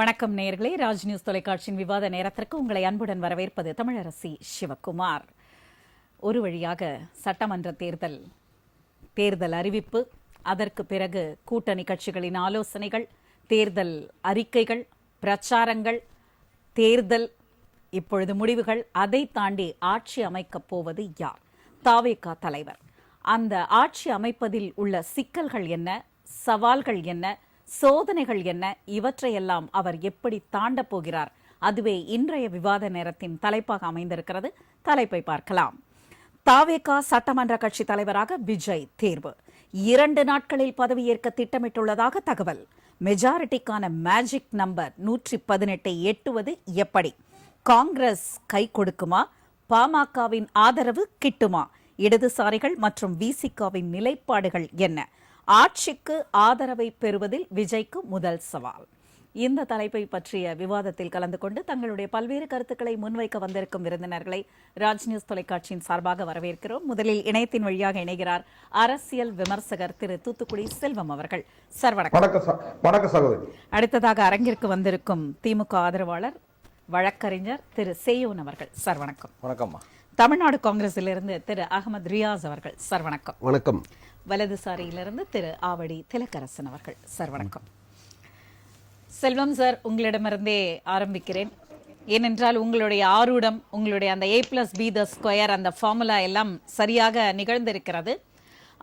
வணக்கம் நேயர்களே, ராஜ் நியூஸ் தொலைக்காட்சியின் விவாத நேரத்திற்கு உங்களை அன்புடன் வரவேற்பது தமிழரசி சிவக்குமார். ஒரு வழியாக சட்டமன்ற தேர்தல் அறிவிப்பு, அதற்கு பிறகு கூட்டணி கட்சிகளின் ஆலோசனைகள், தேர்தல் அறிக்கைகள், பிரச்சாரங்கள், தேர்தல், இப்பொழுது முடிவுகள். அதை தாண்டி ஆட்சி அமைக்கப் போவது யார்? தாவேகா தலைவர். அந்த ஆட்சி அமைப்பதில் உள்ள சிக்கல்கள் என்ன, சவால்கள் என்ன, சோதனைகள் என்ன, இவற்றையெல்லாம் அவர் எப்படி தாண்டப் போகிறார்? அதுவே இன்றைய விவாத நேரத்தின் தலைப்பாக அமைந்திருக்கிறது. தலைப்பை பார்க்கலாம். தாவேகா சட்டமன்ற கட்சி தலைவராக விஜய் தேர்வு. 2 நாட்களில் பதவியேற்க திட்டமிட்டுள்ளதாக தகவல். மெஜாரிட்டிக்கான மேஜிக் நம்பர் 118 எட்டுவது எப்படி? காங்கிரஸ் கை கொடுக்குமா? பாமகவின் ஆதரவு கிட்டுமா? இடதுசாரிகள் மற்றும் விசிகாவின் நிலைப்பாடுகள் என்ன? ஆட்சிக்கு ஆதரவை பெறுவதில் விஜய்க்கு முதல் சவால். இந்த தலைப்பை பற்றிய விவாதத்தில் கலந்து கொண்டு தங்களுடைய பல்வேறு கருத்துக்களை முன்வைக்க வந்திருக்கும் விருந்தினர்களை ராஜ் நியூஸ் தொலைக்காட்சியின் சார்பாக வரவேற்கிறோம். முதலில் இணையத்தின் வழியாக இணைகிறார் அரசியல் விமர்சகர் திரு தூத்துக்குடி செல்வம் அவர்கள். சார் வணக்கம். அடுத்ததாக அரங்கிற்கு வந்திருக்கும் திமுக ஆதரவாளர் வழக்கறிஞர் திரு சேயோன் அவர்கள். சார் வணக்கம். வணக்கம். தமிழ்நாடு காங்கிரஸிலிருந்து திரு அகமது ரியாஸ் அவர்கள். சார் வணக்கம். வணக்கம். வலதுசாரியிலிருந்து திரு ஆவடி திலக்கரசன் அவர்கள். சார் வணக்கம். செல்வம் சார், உங்களிடமிருந்தே ஆரம்பிக்கிறேன். ஏனென்றால் உங்களுடைய ஆரூடம், உங்களுடைய அந்த A+B² அந்த ஃபார்முலா எல்லாம் சரியாக நிகழ்ந்திருக்கிறது.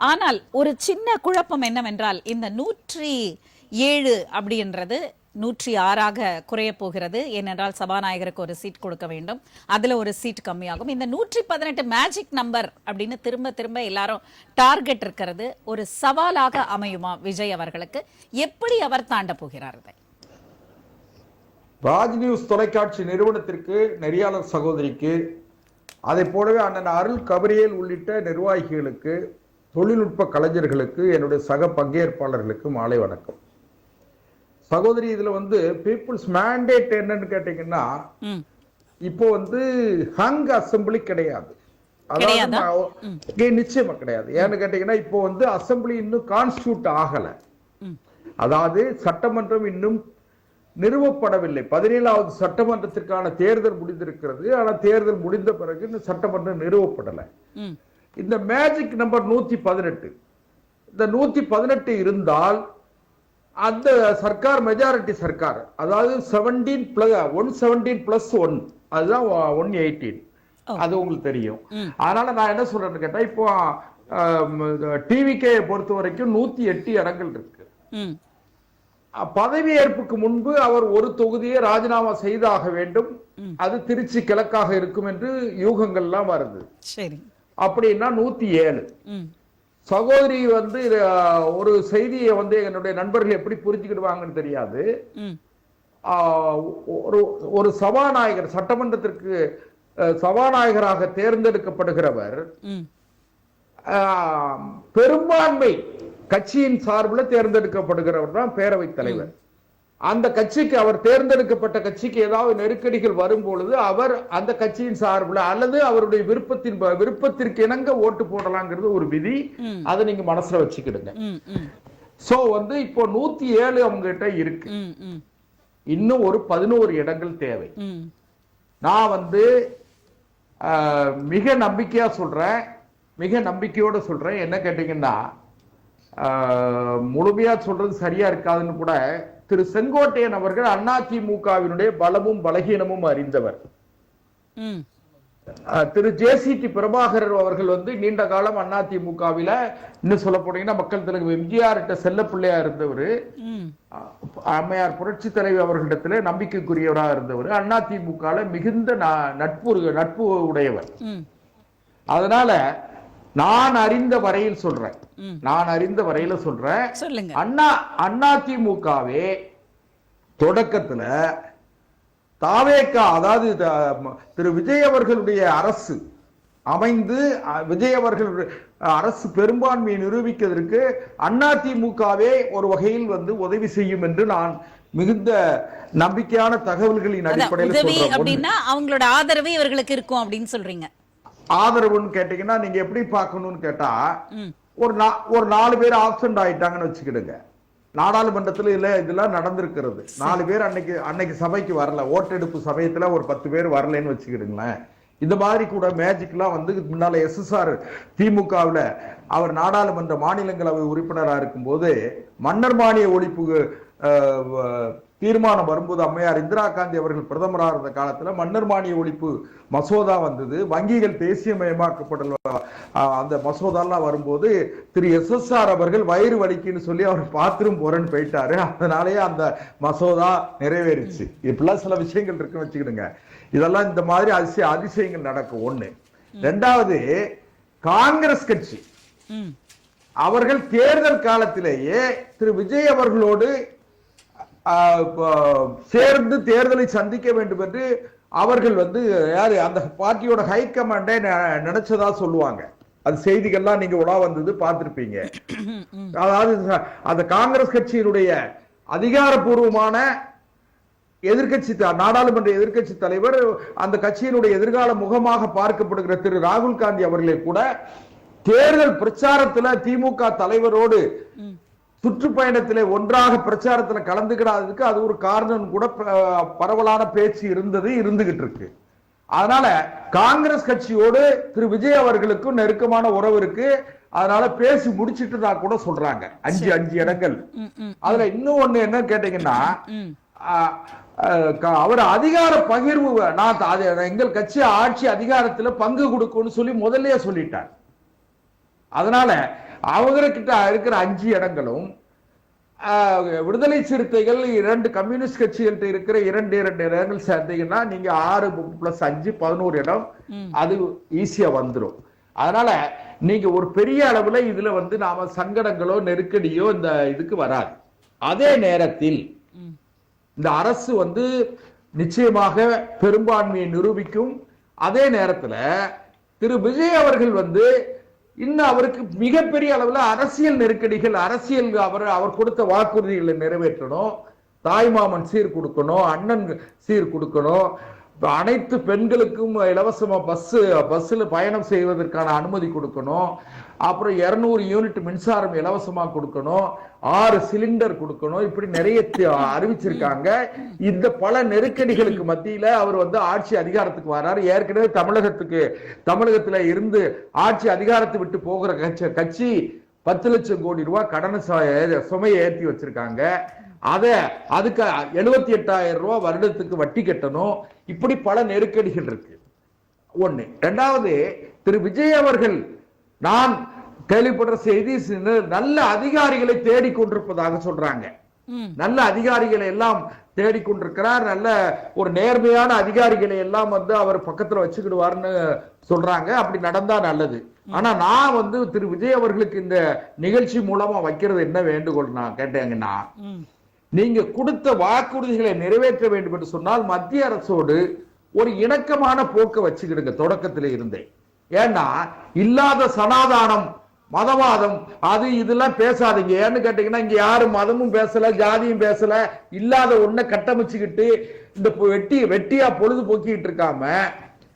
ஆனால் ஒரு சின்ன குழப்பம் என்னவென்றால், இந்த 107 அப்படின்றது 106ஆக குறைய போகிறது. ஏனென்றால் சபாநாயகருக்கு ஒரு சீட் கொடுக்க வேண்டும், அதுல ஒரு சீட் கம்மியாகும். இந்த 118 மேஜிக் நம்பர் அப்படின்னு திரும்ப திரும்ப எல்லாரும் டார்கெட் இருக்கிறது ஒரு சவாலாக அமையுமா விஜய் அவர்களுக்கு? எப்படி அவர் தாண்ட போகிறார் இதை? ராஜ் நியூஸ் தொலைக்காட்சி நிறுவனத்திற்கு, நெறியாளர் சகோதரிக்கு, அதை போலவே அண்ணன் அருள் கபரியல் உள்ளிட்ட நிர்வாகிகளுக்கு, தொழில்நுட்ப கலைஞர்களுக்கு, என்னுடைய சக பங்கேற்பாளர்களுக்கு மாலை வணக்கம். சகோதரி, இதுல பீப்புள்ஸ் மேண்டேட் என்னன்னு கேட்டீங்கன்னா, இப்போ ஹங் அசம்பிளி கிடையாது. அதாவது நிச்சயமா கிடையாது. ஏன்னு கேட்டீங்கன்னா, இப்போ அசம்பிளி இன்னும் கான்ஸ்டியூட் ஆகல. அதாவது சட்டமன்றம் இன்னும் நிறுவப்படவில்லை. 17வது சட்டமன்றத்திற்கான தேர்தல் முடிந்திருக்கிறது. ஆனா தேர்தல் முடிந்த பிறகு இந்த சட்டமன்றம் நிறுவப்படல. இந்த மேஜிக் நம்பர் 118, இந்த 118 இருந்தால் அந்த சர்க்கார் மெஜாரிட்டி சர்க்கார், அதாவது 117+1, அதுதான் 118. அது உங்களுக்கு தெரியும். அதனால நான் என்ன சொல்றேன்னு கேட்டா, இப்போ டிவிகே பொறுத்த வரைக்கும் 108 இடங்கள் இருக்கு. பதவியேற்புக்கு முன்பு அவர் ஒரு தொகுதியை ராஜினாமா செய்தாக வேண்டும். அது திருச்சி கிழக்காக இருக்கும் என்று யூகங்கள்லாம் வருது. அப்படின்னா 107. சகோதரி ஒரு செய்தியை என்னுடைய நண்பர்கள் எப்படி புரிஞ்சுக்கிடுவாங்கன்னு தெரியாது. ஒரு சபாநாயகர், சட்டமன்றத்திற்கு சபாநாயகராக தேர்ந்தெடுக்கப்படுகிறவர் பெரும்பான்மை கட்சியின் சார்பில் தேர்ந்தெடுக்கப்படுகிறவர் தான் பேரவைத் தலைவர். அந்த கட்சிக்கு, அவர் தேர்ந்தெடுக்கப்பட்ட கட்சிக்கு ஏதாவது நெருக்கடிகள் வரும் பொழுது அவர் அந்த கட்சியின் சார்பில் அல்லது அவருடைய விருப்பத்திற்கு இணங்க ஓட்டு போடலாங்கிறது ஒரு விதி. அதை நீங்க மனசுல வச்சுக்கிடுங்க. சோ இப்போ 107 அவங்க கிட்ட இருக்கு. இன்னும் ஒரு 11 இடங்கள் தேவை. நான் மிக நம்பிக்கையா சொல்றேன், மிக நம்பிக்கையோட சொல்றேன். என்ன கேட்டீங்கன்னா, முழுமையா சொல்றது சரியா இருக்காதுன்னு கூட திரு செங்கோட்டையன் அவர்கள் அதிமுகவினுடைய பலமும் பலகீனமும் அறிந்தவர். திரு JCT பிரபாகர் அவர்கள் நீண்ட காலம் அதிமுகவில, இன்னும் சொல்ல போனீங்கன்னா மக்கள் தலைவர் எம்ஜிஆர் செல்ல பிள்ளையா இருந்தவர், அம்மையார் புரட்சி தலைவி அவர்களிடத்துல நம்பிக்கைக்குரியவராக இருந்தவர், அதிமுக மிகுந்த நட்பு உடையவர். அதனால நான் அறிந்த வரையில் சொல்றேன், அதிமுகவே தொடக்கத்துல தாவேகா, அதாவது திரு விஜய் அவர்களுடைய அரசு அமைந்து, விஜய் அவர்கள் அரசு பெரும்பான்மையை நிரூபிக்கிறதுக்கு அதிமுகவே ஒரு வகையில் உதவி செய்யும் என்று நான் மிகுந்த நம்பிக்கையான தகவல்களின் அடிப்படையில் சொல்றேன். அவங்களோட ஆதரவு இவர்களுக்கு இருக்கும் அப்படின்னு சொல்றீங்க. ஆதரவுன்னு கேட்டீங்கன்னா நீங்க எப்படி பார்க்கணும்னு கேட்டா, ஒரு 4 பேர் ஆப்சென்ட் ஆயிட்டாங்கன்னு வச்சுக்கிடுங்க. நாடாளுமன்றத்துல இதெல்லாம் நடந்திருக்கிறது. 4 பேர் அன்னைக்கு சபைக்கு வரல, ஓட்டெடுப்பு சமயத்துல ஒரு 10 பேர் வரலன்னு வச்சுக்கிடுங்களேன். இந்த மாதிரி கூட மேஜிக்லாம் வந்து முன்னால SSR திமுகவில் அவர் நாடாளுமன்ற மாநிலங்களவை உறுப்பினராக இருக்கும்போது மன்னர் மானிய ஒழிப்பு தீர்மானம் வரும்போது அம்மையார் இந்திரா காந்தி அவர்கள் பிரதமராக இருந்த காலத்துல மன்னர் மானிய ஒழிப்பு மசோதா வந்தது. வங்கிகள் தேசியமயமாக்கப்படல அந்த மசோதாலாம் வரும்போது திரு SSR அவர்கள் வயிறு வலிக்குன்னு சொல்லி அவர் பாத்ரூம் போறேன்னு போயிட்டாரு. அதனாலேயே அந்த மசோதா நிறைவேறிச்சு. இப்பெல்லாம் சில விஷயங்கள் இருக்குன்னு வச்சுக்கிடுங்க. இதெல்லாம் இந்த மாதிரி அதிசயங்கள் நடக்கும். ஒண்ணு. ரெண்டாவது, காங்கிரஸ் கட்சி அவர்கள் தேர்தல் காலத்திலேயே திரு விஜய் அவர்களோடு சேர்ந்து தேர்தலை சந்திக்க வேண்டும் என்று அவர்கள் வந்து யாரு அந்த பார்ட்டியோட ஹை கமாண்டை நினைச்சதா சொல்லுவாங்க. அது செய்திகள்லாம் நீங்க உலா வந்தது பார்த்திருப்பீங்க. அதாவது அந்த காங்கிரஸ் கட்சியினுடைய அதிகாரப்பூர்வமான எதிர்கட்சி நாடாளுமன்ற எதிர்கட்சி தலைவர், அந்த கட்சியினுடைய எதிர்கால முகமாக பார்க்கப்படுகிற திரு ராகுல் காந்தி அவர்களே கூட தேர்தல் பிரச்சாரத்துல திமுக தலைவரோடு சுற்றுப்பயணத்திலே ஒன்றாக பிரச்சாரத்துல கலந்துக்கிடாததுக்கு அது ஒரு காரணம் கூட பரவலான பேச்சு இருந்துகிட்டு இருக்கு. அதனால காங்கிரஸ் கட்சியோடு திரு விஜய் அவர்களுக்கும் நெருக்கமான உறவு இருக்கு. அதனால பேசி முடிச்சிட்டு தான் கூட சொல்றாங்க 5 இடங்கள். அதுல இன்னும் ஒண்ணு என்ன கேட்டீங்கன்னா, அவர் அதிகார பகிர்வு எங்கள் கட்சி ஆட்சி அதிகாரத்துல பங்கு கொடுக்கும்னு சொல்லி முதல்லயே சொல்லிட்டார். அதனால அவர்கிட்ட இருக்கிற 5 இடங்களும் விடுதலை சிறுத்தைகள் 2 கம்யூனிஸ்ட் கட்சிகள்கிட்ட இருக்கிற 2 இடங்கள் சேர்ந்தீங்கன்னா நீங்க 6+5 11 இடம் அது ஈஸியா வந்துடும். அதனால நீங்க ஒரு பெரிய அளவுல இதுல வந்து நாம சங்கடங்களோ நெருக்கடியோ இந்த இதுக்கு வராது. அதே நேரத்தில் இந்த அரசு வந்து நிச்சயமாக பெரும்பான்மையை நிரூபிக்கும். அதே நேரத்துல திரு விஜய் அவர்கள் வந்து இன்னும் அவருக்கு மிகப்பெரிய அளவுல அரசியல் நெருக்கடிகள், அவர் கொடுத்த வாக்குறுதிகளை நிறைவேற்றணும். தாய்மாமன் சீர் கொடுக்கணும், அண்ணன் சீர் கொடுக்கணும், அனைத்து பெண்களுக்கும் இலவசமா பஸ்ல பயணம் செய்வதற்கான அனுமதி கொடுக்கணும், அப்புறம் 200 யூனிட் மின்சாரம் இலவசமா கொடுக்கணும், 6 சிலிண்டர் கொடுக்கணும். இப்படி நிறைய அறிவிச்சிருக்காங்க. இந்த பல நெருக்கடிகளுக்கு மத்தியில அவர் வந்து ஆட்சி அதிகாரத்துக்கு வர்றாரு. ஏற்கனவே தமிழகத்துல இருந்து ஆட்சி அதிகாரத்தை விட்டு போகிற கட்சி 10 லட்சம் கோடி ரூபாய் கடனை சுமையை ஏற்றி வச்சிருக்காங்க. அதுக்கு 78,000 ரூபாய் வருடத்துக்கு வட்டி கட்டணும். இப்படி பல நெருக்கடிகள் இருக்கு. ஒண்ணு. ரெண்டாவது, திரு விஜய் அவர்கள் நான் கேள்விப்படுற செய்தி நல்ல அதிகாரிகளை தேடிக்கொண்டிருப்பதாக சொல்றாங்க. நல்ல அதிகாரிகளை எல்லாம் தேடிக்கொண்டிருக்கிறார். நல்ல ஒரு நேர்மையான அதிகாரிகளை எல்லாம் வந்து அவர் பக்கத்துல வச்சுக்கிடுவார்னு சொல்றாங்க. அப்படி நடந்தா நல்லது. ஆனா நான் வந்து திரு விஜய் அவர்களுக்கு இந்த நிகழ்ச்சி மூலமா வைக்கிறது என்ன வேண்டுகோள் நான் கேட்டேங்கன்னா, நீங்க கொடுத்த வாக்குறுதிகளை நிறைவேற்ற வேண்டும் என்று சொன்னால் மத்திய அரசோடு ஒரு இணக்கமான போக்கை வச்சுக்கிடுங்க தொடக்கத்திலே இருந்தே. ஏன்னா இல்லாத சனாதானம், மதவாதம், அது இதெல்லாம் பேசாதீங்க. ஏன்னு கேட்டீங்கன்னா இங்க யாரும் மதமும் பேசல, ஜாதியும் பேசல. இல்லாத ஒண்ண கட்டமைச்சுக்கிட்டு இந்த வெட்டியா பொழுது போக்கிட்டு இருக்காம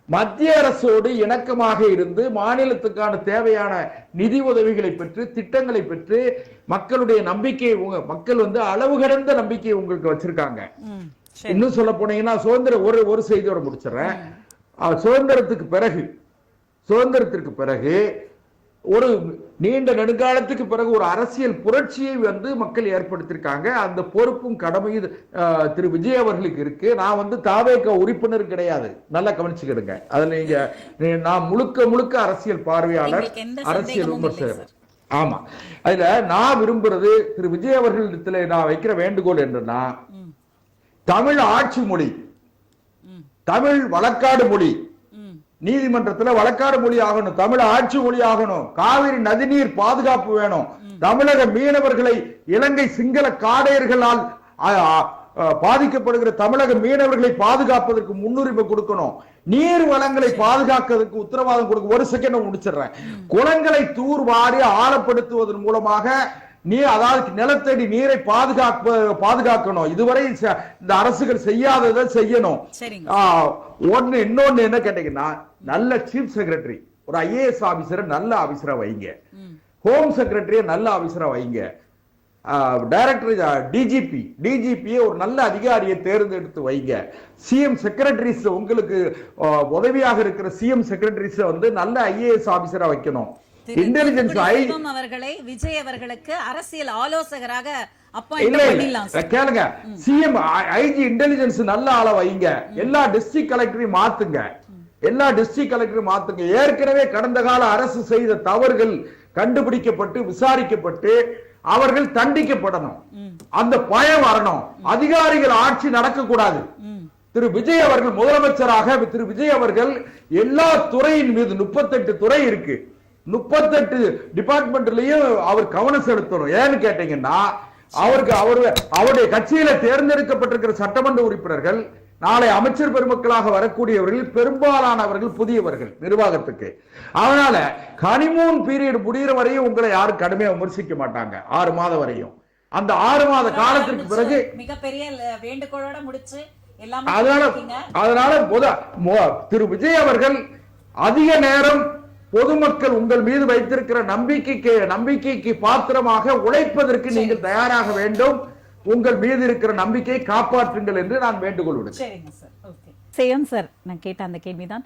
மத்திய அரசோடு இணக்கமாக இருந்து மாநிலத்துக்கான தேவையான நிதி உதவிகளை பெற்று திட்டங்களை பெற்று மக்களுடைய நம்பிக்கையை மக்கள் வந்து அளவு கடந்த நம்பிக்கையை உங்களுக்கு வச்சிருக்காங்க. இன்னும் சொல்ல போனீங்கன்னா சுதந்திரம் ஒரு செய்தியோட முடிச்சிடறேன். சுதந்திரத்திற்கு பிறகு ஒரு நீண்ட நெடுங்காலத்துக்கு பிறகு ஒரு அரசியல் புரட்சியை வந்து மக்கள் ஏற்படுத்தியிருக்காங்க. அந்த பொறுப்பும் கடமையும் திரு விஜய் அவர்களுக்கு இருக்கு. நான் வந்து தாவேக உறுப்பினர் கிடையாது, நல்லா கவனிச்சுக்கிடுங்க. அதுல நான் முழுக்க அரசியல் பார்வையாளர், அரசியல் விமர்சகர். ஆமா, அதுல நான் விரும்புறது திரு விஜய் அவர்களிடத்துல நான் வைக்கிற வேண்டுகோள் என்னன்னா, தமிழ் ஆட்சி மொழி, தமிழ் வழக்காடு மொழி, நீதிமன்றத்துல வழக்காடு மொழி ஆகணும், தமிழ் ஆட்சி மொழி ஆகணும், காவிரி நதிநீர் பாதுகாப்பு வேணும், தமிழக மீனவர்களை இலங்கை சிங்கள காடையர்களால் பாதிக்கப்படுகிற தமிழக மீனவர்களை பாதுகாப்பதற்கு முன்னுரிமை கொடுக்கணும், நீர் வளங்களை பாதுகாக்கிறதுக்கு உத்தரவாதம் கொடுக்க. ஒரு செகண்ட் முடிச்சிடுறேன். குளங்களை தூர்வாரி ஆழப்படுத்துவதன் மூலமாக அதாவது நிலத்தடி நீரை பாதுகாக்கணும். இதுவரை இந்த அரசுகள் செய்யாததை செய்யணும். இன்னொன்னு என்ன கேட்டீங்கன்னா, நல்ல சீஃப் செக்ரட்டரி, ஒரு IAS ஆபீசரை நல்ல ஆபீசரா வைங்க, ஹோம் செக்ரட்டரிய நல்ல ஆபீசரா வைங்க, டைரக்டர் டிஜிபியை ஒரு நல்ல அதிகாரியை தேர்ந்தெடுத்து வைங்க. சிஎம் செக்ரட்டரிஸ் உங்களுக்கு உதவியாக இருக்கிற சிஎம் செக்ரட்டரிஸ் வந்து நல்ல ஐஏஎஸ் ஆபீசரா வைக்கணும். இன்டெலிஜென்ஸ் அவர்களை விஜய் அவர்களுக்கு அரசியல் ஆலோசகராக கேளுங்க, சிஎம் ஐஜி இன்டெலிஜென்ஸ் நல்ல ஆளை வைங்க. எல்லா டிஸ்ட்ரிக்ட் கலெக்டரையும் மாத்துங்க, எல்லா டிஸ்ட்ரிக்ட் கலெக்டரையும் மாத்துங்க. ஏற்கனவே கடந்த கால அரசு செய்த தவறுகள் கண்டுபிடிக்கப்பட்டு விசாரிக்கப்பட்டு அவர்கள் தண்டிக்கப்படணும். அந்த பயம் வரணும். அதிகாரிகள் ஆட்சி நடக்கக்கூடாது. திரு விஜய் அவர்கள் முதலமைச்சராக திரு விஜய் அவர்கள் எல்லா துறையின் மீது 38 துறை இருக்கு, 38 டிபார்ட்மெண்ட்லயும் அவர் கவனம் செலுத்தணும். ஏன்னு கேட்டீங்கன்னா அவருடைய கட்சியில தேர்ந்தெடுக்கப்பட்டிருக்கிற சட்டமன்ற உறுப்பினர்கள் நாளை அமைச்சர் பெருமக்களாக வரக்கூடியவர்கள் பெரும்பாலானவர்கள் புதியவர்கள் நிர்வாகத்துக்கு. அதனால ஹனிமூன் பீரியட் முடிகிற வரையும் உங்களை யாரும் கடுமையா விமர்சிக்க மாட்டாங்க. 6 மாதம் வரையும். அந்த 6 மாத காலத்திற்கு பிறகு மிகப்பெரிய வேண்டுகோளோட முடிச்சு அதனால திரு விஜய் அவர்கள் அதிக நேரம் பொதுமக்கள் உங்கள் மீது வைத்திருக்கிற நம்பிக்கைக்கு பாத்திரமாக உழைப்பதற்கு நீங்கள் தயாராக வேண்டும். உங்கள் மீது இருக்கிற நம்பிக்கையை காப்பாற்றுங்கள் என்று நான் வேண்டுகோள் விடுக்கிறேன். சார், நான் கேட்ட அந்த கேள்விதான்.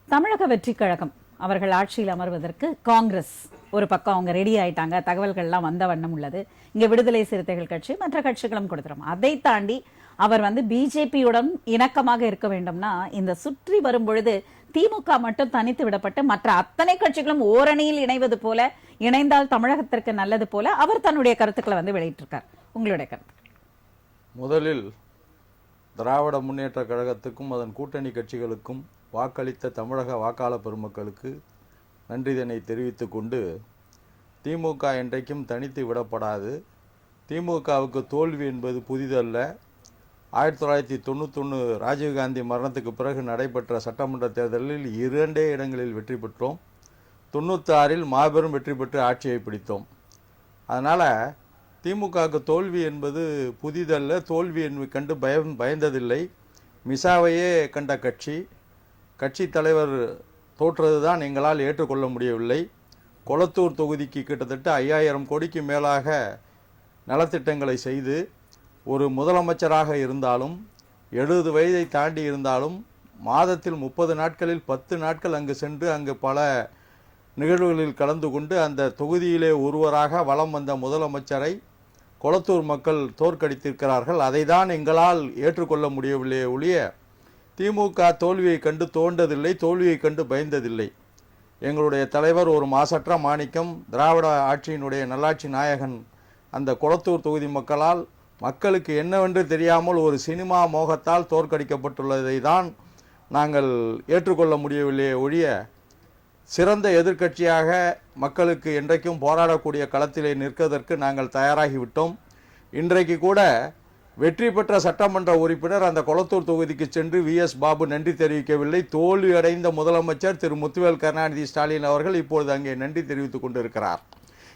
தமிழக வெற்றி கழகம் அவர்கள் ஆட்சியில் அமர்வதற்கு காங்கிரஸ் ஒரு பக்கம் அவங்க ரெடி ஆயிட்டாங்க, தகவல்கள்லாம் வந்த வண்ணம் உள்ளது. இங்க விடுதலை சிறுத்தைகள் கட்சி மற்ற கட்சிகளும் கொடுத்துரும். அதை தாண்டி அவர் வந்து பிஜேபியுடன் இணக்கமாக இருக்க வேண்டும்னா இந்த சுற்றி வரும் பொழுது திமுக மட்டும் தனித்து விடப்பட்டு மற்ற அத்தனை கட்சிகளும் ஓரணியில் இணைவது போல இணைந்தால் தமிழகத்திற்கு நல்லது போல அவர் தன்னுடைய கருத்துக்களை வந்து வெளியிட்டிருக்கார். உங்களுடைய கருத்து? முதலில் திராவிட முன்னேற்ற கழகத்துக்கும் அதன் கூட்டணி கட்சிகளுக்கும் வாக்களித்த தமிழக வாக்காளர் பெருமக்களுக்கு நன்றிதனை தெரிவித்துக் கொண்டு, திமுக என்றைக்கும் தனித்து விடப்படாது. திமுகவுக்கு தோல்வி என்பது புதிதல்ல. 1991 ராஜீவ்காந்தி மரணத்துக்கு பிறகு நடைபெற்ற சட்டமன்ற தேர்தலில் 2 இடங்களில் வெற்றி பெற்றோம். 96 மாபெரும் வெற்றி பெற்று ஆட்சியை பிடித்தோம். அதனால் திமுகவுக்கு தோல்வி என்பது புதிதல்ல. தோல்வி கண்டு பயந்ததில்லை. மிசாவையே கண்ட கட்சி தலைவர் தோற்றது தான் எங்களால் ஏற்றுக்கொள்ள முடியவில்லை. கொளத்தூர் தொகுதிக்கு கிட்டத்தட்ட 5000 கோடிக்கு மேலாக நலத்திட்டங்களை செய்து ஒரு முதலமைச்சராக இருந்தாலும் 70 வயதை தாண்டி இருந்தாலும் மாதத்தில் 30 நாட்களில் 10 நாட்கள் அங்கு சென்று அங்கு பல நிகழ்வுகளில் கலந்து கொண்டு அந்த தொகுதியிலே ஒருவராக வலம் வந்த முதலமைச்சரை கொளத்தூர் மக்கள் தோற்கடித்திருக்கிறார்கள். அதை தான் எங்களால் ஏற்றுக்கொள்ள முடியவில்லை ஒழிய திமுக தோல்வியை கண்டு தோண்டதில்லை, தோல்வியை கண்டு பயந்ததில்லை. எங்களுடைய தலைவர் ஒரு மாசற்ற மாணிக்கம், திராவிட ஆட்சியினுடைய நல்லாட்சி நாயகன். அந்த கொளத்தூர் தொகுதி மக்களுக்கு என்னவென்று தெரியாமல் ஒரு சினிமா மோகத்தால் தோற்கடிக்கப்பட்டுள்ளதை தான் நாங்கள் ஏற்றுக்கொள்ள முடியவில்லை ஒழிய சிறந்த எதிர்க்கட்சியாக மக்களுக்கு என்றைக்கும் போராடக்கூடிய களத்திலே நிற்கதற்கு நாங்கள் தயாராகிவிட்டோம். இன்றைக்கு கூட வெற்றி பெற்ற சட்டமன்ற உறுப்பினர் அந்த கொளத்தூர் தொகுதிக்கு சென்று VS பாபு நன்றி தெரிவிக்கவில்லை. தோல்வி அடைந்த முதலமைச்சர் திரு முத்துவேல் கருணாநிதி ஸ்டாலின் அவர்கள் இப்பொழுது அங்கே நன்றி தெரிவித்துக் கொண்டிருக்கிறார்.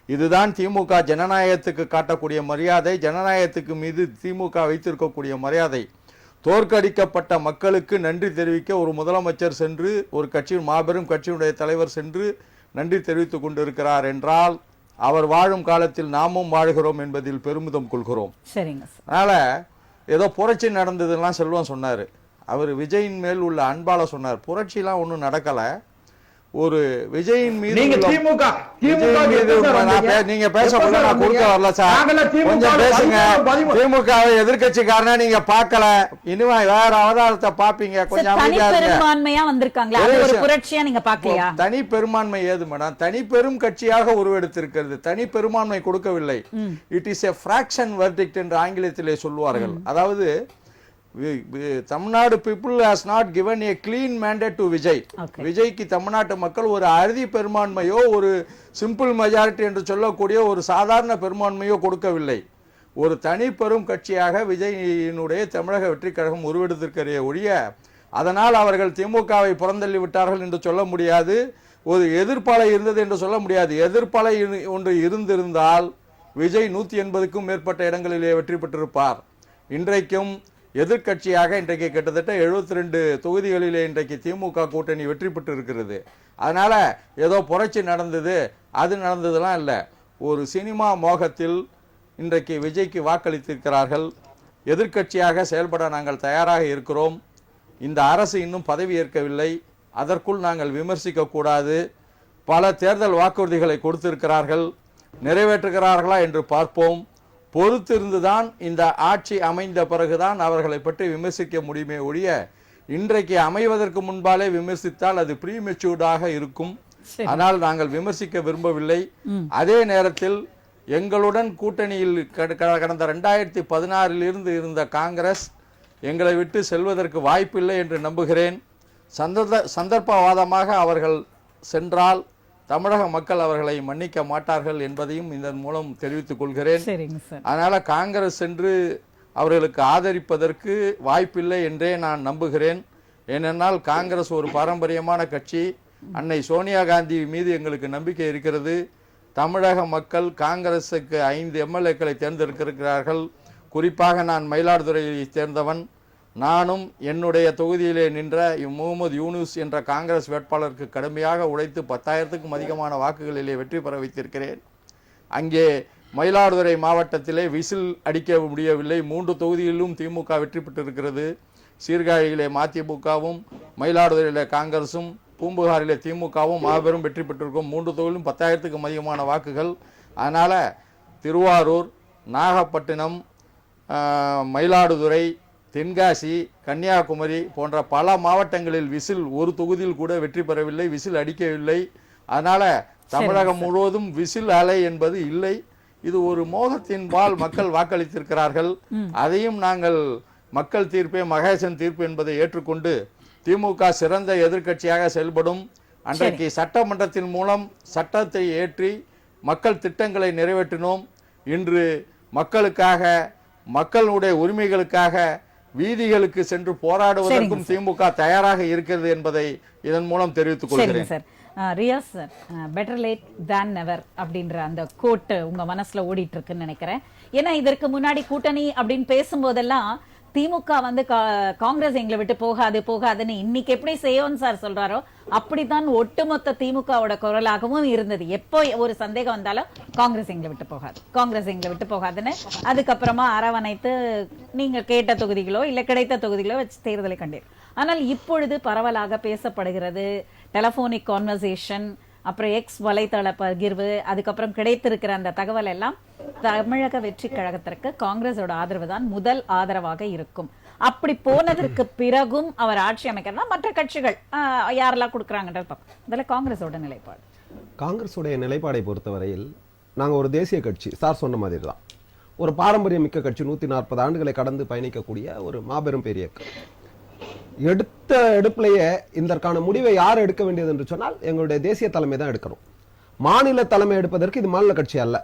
இதுதான் திமுக ஜனநாயகத்துக்கு காட்டக்கூடிய மரியாதை, ஜனநாயகத்துக்கு மீது திமுக வைத்திருக்கக்கூடிய மரியாதை. தோற்கடிக்கப்பட்ட மக்களுக்கு நன்றி தெரிவிக்க ஒரு முதலமைச்சர் சென்று, ஒரு கட்சியின் மாபெரும் கட்சியினுடைய தலைவர் சென்று நன்றி தெரிவித்துக் கொண்டிருக்கிறார் என்றால் அவர் வாழும் காலத்தில் நாமும் வாழ்கிறோம் என்பதில் பெருமிதம் கொள்கிறோம். அதனால ஏதோ புரட்சி நடந்ததுலாம் செல்வம் சொன்னார். அவர் விஜயின் மேல் உள்ள அன்பால சொன்னார். புரட்சிலாம் ஒன்றும் நடக்கலை. ஒரு விஜயின் மீது நீங்க பேச நான் கொடுக்க வரல சார், கொஞ்சம் பேசுங்க. திமுகவை எதிர்கட்சிக்காரனா நீங்க பார்க்கல, இனிமே வேற அவதாரத்தை பாப்பீங்க. கொஞ்சம் பெரும்பான்மையா வந்திருக்காங்களா, ஒரு புரட்சியா நீங்க பார்க்கலையா? தனி பெரும்பான்மை ஏது மேடம்? தனி பெரும் கட்சியாக உருவெடுத்திருக்கிறது. தனி பெரும்பான்மை கொடுக்கவில்லை. It is a fraction verdict என்று ஆங்கிலத்திலே சொல்வார்கள். அதாவது Tamil Nadu people has not given a clean mandate to Vijay. விஜய்க்கு தமிழ்நாட்டு மக்கள் ஒரு அறுதி பெரும்பான்மையோ ஒரு சிம்பிள் மெஜாரிட்டி என்று சொல்லக்கூடிய ஒரு சாதாரண பெரும்பான்மையோ கொடுக்கவில்லை. ஒரு தனி பெரும் கட்சியாக விஜயினுடைய தமிழக வெற்றி கழகம் உருவெடுத்திருக்கிற ஒழிய அதனால் அவர்கள் திமுகவை புறந்தள்ளி விட்டார்கள் என்று சொல்ல முடியாது. ஒரு எதிர்ப்பாலை இருந்தது என்று சொல்ல முடியாது. எதிர்ப்பாலை ஒன்று இருந்திருந்தால் விஜய் 180க்கும் மேற்பட்ட இடங்களிலே வெற்றி பெற்றிருப்பார். இன்றைக்கும் எதிர்கட்சியாக இன்றைக்கு கிட்டத்தட்ட 72 தொகுதிகளிலே இன்றைக்கு திமுக கூட்டணி வெற்றி பெற்று இருக்கிறது. அதனால ஏதோ புரட்சி நடந்தது அது நடந்ததுலாம் இல்லை. ஒரு சினிமா மோகத்தில் இன்றைக்கு விஜய்க்கு வாக்களித்திருக்கிறார்கள். எதிர்க்கட்சியாக செயல்பட நாங்கள் தயாராக இருக்கிறோம். இந்த அரசு இன்னும் பதவி ஏற்கவில்லை, அதற்குள் நாங்கள் விமர்சிக்க கூடாது. பல தேர்தல் வாக்குறுதிகளை கொடுத்திருக்கிறார்கள், நிறைவேற்றுகிறார்களா என்று பார்ப்போம். பொறுத்திருந்துதான் இந்த ஆட்சி அமைந்த பிறகுதான் அவர்களை பற்றி விமர்சிக்க முடியுமே ஒழிய இன்றைக்கு அமைவதற்கு முன்பாலே விமர்சித்தால் அது ப்ரீமெச்சூர்டாக இருக்கும். ஆனால் நாங்கள் விமர்சிக்க விரும்பவில்லை. அதே நேரத்தில் எங்களுடன் கூட்டணியில் கடந்த 2016 இருந்து இருந்த காங்கிரஸ் எங்களை விட்டு செல்வதற்கு வாய்ப்பில்லை என்று நம்புகிறேன். சந்தர்ப்பவாதமாக அவர்கள் சென்றால் தமிழக மக்கள் அவர்களை மன்னிக்க மாட்டார்கள் என்பதையும் இதன் மூலம் தெரிவித்துக் கொள்கிறேன். அதனால காங்கிரஸ் சென்று அவர்களுக்கு ஆதரிப்பதற்கு வாய்ப்பில்லை என்றே நான் நம்புகிறேன். ஏனென்றால் காங்கிரஸ் ஒரு பாரம்பரியமான கட்சி. அன்னை சோனியா காந்தி மீது எங்களுக்கு நம்பிக்கை இருக்கிறது. தமிழக மக்கள் காங்கிரசுக்கு 5 எம்எல்ஏக்களை தேர்ந்தெடுக்கிறார்கள். குறிப்பாக நான் மயிலாடுதுறையை சேர்ந்தவன். நானும் என்னுடைய தொகுதியிலே நின்ற முகமது யூனுஸ் என்ற காங்கிரஸ் வேட்பாளருக்கு கடுமையாக உழைத்து 10,000க்கும் அதிகமான வாக்குகளிலே வெற்றி பெற வைத்திருக்கிறேன். அங்கே மயிலாடுதுறை மாவட்டத்திலே விசில் அடிக்க முடியவில்லை. 3 தொகுதியிலும் திமுக வெற்றி பெற்றிருக்கிறது. சீர்காழியிலே மதிமுகவும், மயிலாடுதுறையிலே காங்கிரசும், பூம்புகாரிலே திமுகவும் மாபெரும் வெற்றி பெற்றிருக்கும். 3 தொகுதியிலும் 10,000க்கும் அதிகமான வாக்குகள். அதனால் திருவாரூர், நாகப்பட்டினம், மயிலாடுதுறை, தென்காசி, கன்னியாகுமரி போன்ற பல மாவட்டங்களில் விசில் ஒரு தொகுதியில் கூட வெற்றி பெறவில்லை, விசில் அடிக்கவில்லை. அதனால தமிழகம் முழுவதும் விசில் அலை என்பது இல்லை. இது ஒரு மோகத்தின் பால் மக்கள் வாக்களித்திருக்கிறார்கள். அதையும் நாங்கள் மக்கள் தீர்ப்பே மகேசன் தீர்ப்பு என்பதை ஏற்றுக்கொண்டு திமுக சிறந்த எதிர்க்கட்சியாக செயல்படும். அன்றைக்கு சட்டமன்றத்தின் மூலம் சட்டத்தை ஏற்றி மக்கள் திட்டங்களை நிறைவேற்றினோம். இன்று மக்களுக்காக, மக்களுடைய உரிமைகளுக்காக வீதிகளுக்கு சென்று போராடுவதற்கும் திமுக தயாராக இருக்கிறது என்பதை இதன் மூலம் தெரிவித்துக் கொள்கிறேன். Riyas sir, better late than never அப்படின்ற அந்த கோட் உங்க மனசுல ஓடிட்டு இருக்குன்னு நினைக்கிறேன். ஏன்னா இதற்கு முன்னாடி கூட்டணி அப்படின்னு பேசும்போதெல்லாம் திமுக வந்து காங்கிரஸ் எங்களை விட்டு போகாதுன்னு இன்னைக்கு எப்படி செய்யோன்னு சார் சொல்றாரோ அப்படித்தான் ஒட்டுமொத்த திமுகவோட குரலாகவும் இருந்தது. எப்போ ஒரு சந்தேகம் வந்தாலும் காங்கிரஸ் எங்களை விட்டு போகாதுன்னு அதுக்கப்புறமா அரவணைத்து நீங்க கேட்ட தொகுதிகளோ இல்ல கிடைத்த தொகுதிகளோ வச்சு தேர்தலை கண்டீர். ஆனால் இப்பொழுது பரவலாக பேசப்படுகிறது டெலிபோனிக் கான்வர்சேஷன், அப்புறம் எக்ஸ் வலைத்தள பகிர்வு, அதுக்கப்புறம் கிடைத்திருக்கிற அந்த தகவல் எல்லாம் தமிழக வெற்றி கழகத்திற்கு காங்கிரஸோட ஆதரவு தான் முதல் ஆதரவாக இருக்கும். அப்படி போனதற்கு பிறகும் அவர் ஆட்சி அமைக்கிறதா மற்ற கட்சிகள் யாரெல்லாம் கொடுக்குறாங்கன்றது பார்ப்போம். அதில் காங்கிரஸோட நிலைப்பாடு, காங்கிரஸோடைய நிலைப்பாடை பொறுத்தவரையில் நாங்கள் ஒரு தேசிய கட்சி, சார் சொன்ன மாதிரி தான் ஒரு பாரம்பரியம் மிக்க கட்சி, 140 ஆண்டுகளை கடந்து பயணிக்கக்கூடிய ஒரு மாபெரும் பெரிய எடுத்த எடுப்பிலேயே இதற்கான முடிவை யார் எடுக்க வேண்டியது என்று சொன்னால் எங்களுடைய தேசிய தலைமை தான் எடுக்கணும். மாநில தலைமை எடுப்பதற்கு இது மாநில கட்சி அல்ல.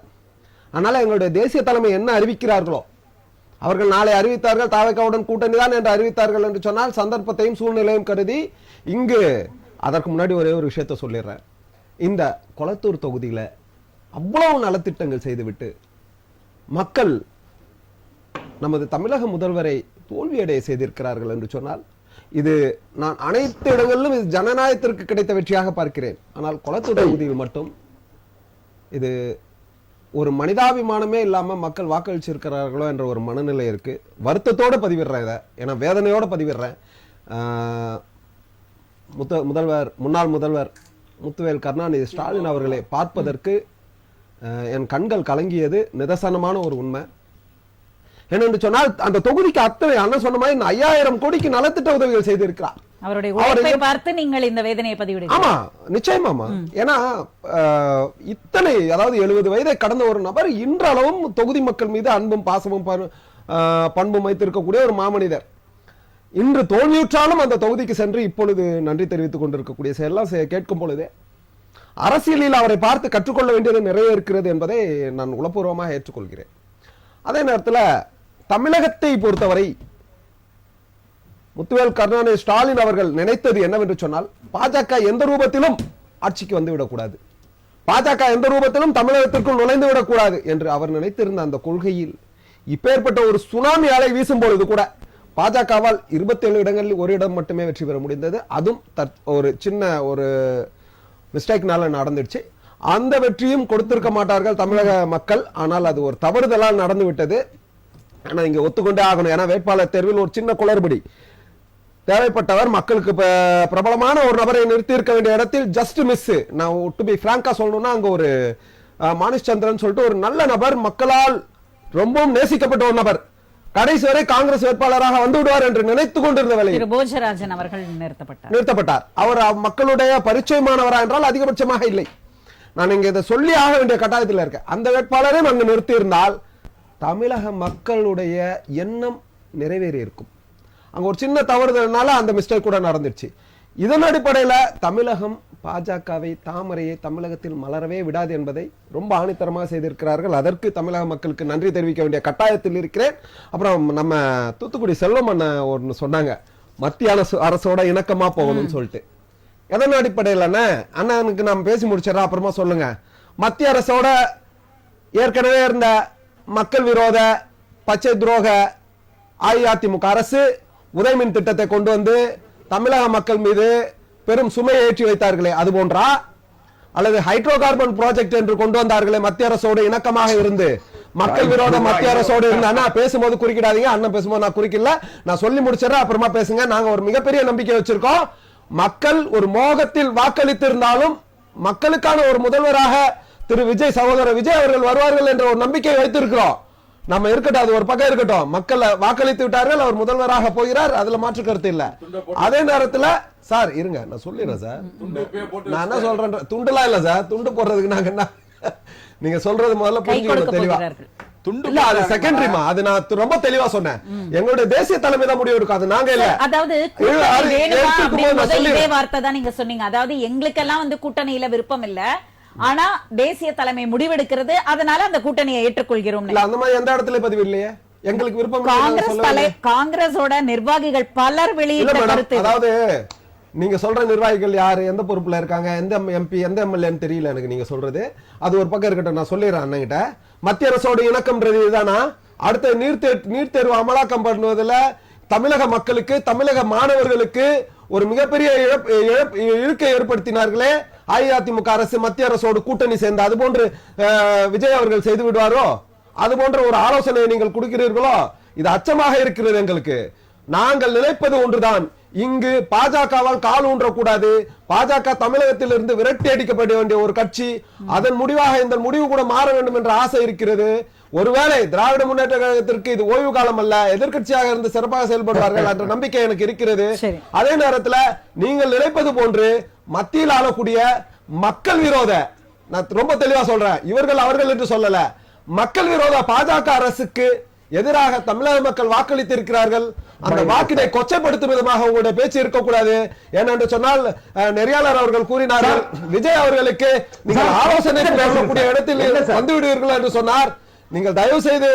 அதனால எங்களுடைய தேசிய தலைமை என்ன அறிவிக்கிறார்களோ, அவர்கள் நாளை அறிவித்தார்கள் தாவேகாவுடன் கூட்டணி தான் என்று அறிவித்தார்கள் என்று சொன்னால் சந்தர்ப்பத்தையும் சூழ்நிலையும் கருதி இங்கு அதற்கு முன்னாடி ஒரே ஒரு விஷயத்தை சொல்லிடுறேன். இந்த கொளத்தூர் தொகுதியில அவ்வளவு நலத்திட்டங்கள் செய்துவிட்டு மக்கள் நமது தமிழக முதல்வரை தோல்வியடைய செய்திருக்கிறார்கள் என்று சொன்னால் இது நான் அனைத்து இடங்களிலும் இது ஜனநாயகத்திற்கு கிடைத்த வெற்றியாக பார்க்கிறேன். ஆனால் கொளத்தூர் தொகுதியில் மட்டும் இது ஒரு மனிதாபிமானமே இல்லாம மக்கள் வாக்களிச்சிருக்கிறார்களோ என்ற ஒரு மனநிலை இருக்கு. வருத்தத்தோட பதிவிடுறேன் இதை, ஏன்னா வேதனையோட பதிவிடுறேன். முன்னாள் முதல்வர் முத்துவேல் கருணாநிதி ஸ்டாலின் அவர்களை பார்ப்பதற்கு என் கண்கள் கலங்கியது நிதர்சனமான ஒரு உண்மை. என்னென்று சொன்னால் அந்த தொகுதிக்கு அத்தனை அண்ணன் சொன்ன மாதிரி 5000 கோடிக்கு நலத்திட்ட உதவிகள் செய்திருக்கிறார். அவருடைய உழைப்பை பார்த்து நீங்கள் இந்த வேதனையை பதிவிடுங்க. ஆமா, நிச்சயமாமா. ஏன்னா இத்தனை, அதாவது 70 வயதை கடந்த ஒரு நபர் இன்றளவும் தொகுதி மக்கள் மீது அன்பும் பாசமும் பண்பும் வைத்திருக்கக்கூடிய ஒரு மாமனிதர் இன்று தோல்வியுற்றாலும் அந்த தொகுதிக்கு சென்று இப்பொழுது நன்றி தெரிவித்துக் கொண்டிருக்கக்கூடிய செயலாம் கேட்கும் பொழுதே அரசியலில் அவரை பார்த்து கற்றுக்கொள்ள வேண்டியது நிறைய இருக்கிறது என்பதை நான் உளப்பூர்வமாக ஏற்றுக்கொள்கிறேன். அதே நேரத்தில் தமிழகத்தை பொறுத்தவரை முத்துவேல் கருணாநிதி ஸ்டாலின் அவர்கள் நினைத்தது என்னவென்று சொன்னால் பாஜக எந்த ரூபத்திலும் ஆட்சிக்கு வந்து விடக்கூடாது, பாஜக எந்த ரூபத்திலும் தமிழகத்திற்குள் நுழைந்து விடக்கூடாது என்று அவர் நினைத்திருந்த அந்த கொள்கையில் இப்பேற்பட்ட ஒரு சுனாமி அலை வீசும் பொழுது கூட பாஜகவால் 27 இடங்களில் ஒரு இடம் மட்டுமே வெற்றி பெற முடிந்தது. அதுவும் ஒரு சின்ன ஒரு மிஸ்டேக்னால நடந்துடுச்சு. அந்த வெற்றியும் கொடுத்திருக்க மாட்டார்கள் தமிழக மக்கள். ஆனால் அது ஒரு தவறுதலால் நடந்து விட்டது. ஆனா இங்க ஒத்துக்கொண்டே ஆகணும். ஏன்னா வேட்பாளர் தேர்வில் ஒரு சின்ன குளறுபடி, தேவைப்பட்டவர் மக்களுக்கு பிரபலமான ஒரு நபரை நிறுத்தி இருக்க வேண்டிய இடத்தில் ஜஸ்ட் மிஸ். நான் டு பி பிராங்கா சொல்லணும்னா அங்க ஒரு மானிஷ் சந்திரன் சொல்லிட்டு ஒரு நல்ல நபர், மக்களால் ரொம்பவும் நேசிக்கப்பட்ட ஒரு நபர், கடைசி வரை காங்கிரஸ் வேட்பாளராக வந்து விடுவார் என்று நினைத்துக் கொண்டிருந்த வேளையில் போஜராஜன் அவர்கள் நிறுத்தப்பட்டார். அவர் மக்களுடைய பரிச்சயமானவரா என்றால் அதிகபட்சமாக இல்லை. நான் இங்க இதை சொல்லி ஆக வேண்டிய கட்டாயத்தில் இருக்கேன். அந்த வேட்பாளரையும் அங்கு நிறுத்தி இருந்தால் தமிழக மக்களுடைய எண்ணம் நிறைவேறி இருக்கும். அங்க ஒரு சின்ன தவறுதல்னால அந்த மிஸ்டேக் கூட நடந்துருச்சு. இதன் அடிப்படையில தமிழகம் பாஜகவை, தாமரையை தமிழகத்தில் மலரவே விடாது என்பதை ரொம்ப ஆணித்தரமாக செய்திருக்கிறார்கள். அதற்கு தமிழக மக்களுக்கு நன்றி தெரிவிக்க வேண்டிய கட்டாயத்தில் இருக்கிறேன். அப்புறம் நம்ம தூத்துக்குடி செல்வம் அண்ணன் ஒன்று சொன்னாங்க, மத்திய அரசோட இணக்கமா போகணும்னு சொல்லிட்டு. எதன் அடிப்படையிலன்னா அண்ணனுக்கு நாம் பேசி முடிச்சிடறோம், அப்புறமா சொல்லுங்க. மத்திய அரசோட ஏற்கனவே இருந்த மக்கள் விரோத பச்சை துரோக அஇஅதிமுக அரசு உதயமின் திட்டத்தை கொண்டு வந்து தமிழக மக்கள் மீது பெரும் சுமையை ஏற்றி வைத்தார்களே, அது போன்றா? அல்லது ஹைட்ரோ கார்பன் ப்ராஜெக்ட் என்று கொண்டு வந்தார்களே மத்திய அரசோடு இணக்கமாக இருந்து, மக்கள் விரோத மத்திய அரசோடு இருந்து. அண்ணா பேசும்போது குறுக்கிடாதீங்க, அண்ணன் பேசும்போது நான் குறுக்கில்ல, நான் சொல்லி முடிச்சிடறேன், அப்புறமா பேசுங்க. நாங்க ஒரு மிகப்பெரிய நம்பிக்கை வச்சிருக்கோம். மக்கள் ஒரு மோகத்தில் வாக்களித்து இருந்தாலும் மக்களுக்கான ஒரு முதல்வராக திரு விஜய், சகோதரர் விஜய் அவர்கள் வருவார்கள் என்ற ஒரு நம்பிக்கை வைத்திருக்கிறோம். நம்ம இருக்கட்டும், அது ஒரு பக்கம் இருக்கட்டும். மக்கள் வாக்களித்து விட்டார்கள், அவர் முதல்வராக போகிறார், அதுல மாற்று கருத்து இல்ல. அதே நேரத்துல சார் இருங்க, நான் சொல்லிடுறேன் சார். நான் என்ன சொல்றேன், துண்டுலாம் இல்ல சார், துண்டு போடுறதுக்கு நாங்க என்ன, நீங்க சொல்றது முதல்ல புரிஞ்சுக்கணும் தெளிவா. இல்ல அது செகண்டரிமா, அது நான் ரொம்ப தெளிவா சொன்னேன். எங்களுடைய தேசிய தலைமை தான் முடிவு இருக்கும், அது நாங்க இல்ல. அதாவது இதே வார்த்தை தான் நீங்க சொன்னீங்க. அதாவது எங்களுக்கெல்லாம் வந்து கூட்டணியில விருப்பம் இல்ல, ஆனா தேசிய தலைமை முடிவெடுக்கிறது, அதனால அந்த கூட்டணியை ஏற்றுக்கொள்கிறோம். அந்த மாதிரி எந்த இடத்துல பதிவு இல்லையே, எங்களுக்கு விருப்பம். காங்கிரஸோட நிர்வாகிகள் பலர் வெளியிட்ட கருத்து. அதாவது நீங்க சொல்ற நிர்வாகிகள் யாரு, எந்த பொறுப்புல இருக்காங்க, எந்த எம்பி எந்த எம்எல்ஏன்னு தெரியல எனக்கு நீங்க சொல்றது. அது ஒரு பக்கம் இருக்கட்டும், நான் சொல்லிடுறேன் அண்ணங்கிட்ட. மத்திய அரசோட இணக்கம்ன்றது இதுதானா? அடுத்த நீட் தேர்வு அமலாக்கம் பண்ணுவதில் தமிழக மக்களுக்கு, தமிழக மாணவர்களுக்கு ஒரு மிகப்பெரிய இழுக்கை ஏற்படுத்தினார்களே அஇஅதிமுக அரசு, மத்திய அரசோடு கூட்டணி சேர்ந்த. அது போன்று விஜய் அவர்கள் செய்து விடுவாரோ, அது போன்ற ஒரு ஆலோசனை நீங்கள் கொடுக்கிறீர்களோ, இது அச்சமாக இருக்கிறது எங்களுக்கு. நாங்கள் நினைப்பது ஒன்றுதான், இங்கு பாஜகவால் கால் ஊன்றக்கூடாது. பாஜக தமிழகத்தில் இருந்து விரட்டி அடிக்கப்பட வேண்டிய ஒரு கட்சி. அதன் முடிவாக இந்த முடிவு கூட மாற வேண்டும் என்ற ஆசை இருக்கிறது. ஒருவேளை திராவிட முன்னேற்ற கழகத்திற்கு இது ஓய்வு காலம் அல்ல, எதிர்கட்சியாக இருந்து சிறப்பாக செயல்படுவார்கள் என்ற நம்பிக்கை எனக்கு இருக்கிறது. அதே நேரத்தில் நீங்கள் நினைப்பது போன்று மத்தியில் ஆளக்கூடிய மக்கள் விரோத, நான் ரொம்ப தெளிவா சொல்றேன், இவர்கள் அவர்கள் என்று சொல்லல, மக்கள் விரோத பாஜக அரசுக்கு எதிராக தமிழக மக்கள் வாக்களித்திருக்கிறார்கள். அந்த வாக்கினை கொச்சைப்படுத்தும் விதமாக உங்களுடைய பேச்சு இருக்கக்கூடாது. ஏனென்று சொன்னால் நெறியாளர் அவர்கள் கூறினார்கள், விஜய் அவர்களுக்கு நீங்கள் ஆலோசனை கூடிய இடத்தில் வந்து விடுவீர்கள் என்று சொன்னார். நீங்கள் தயவு செய்து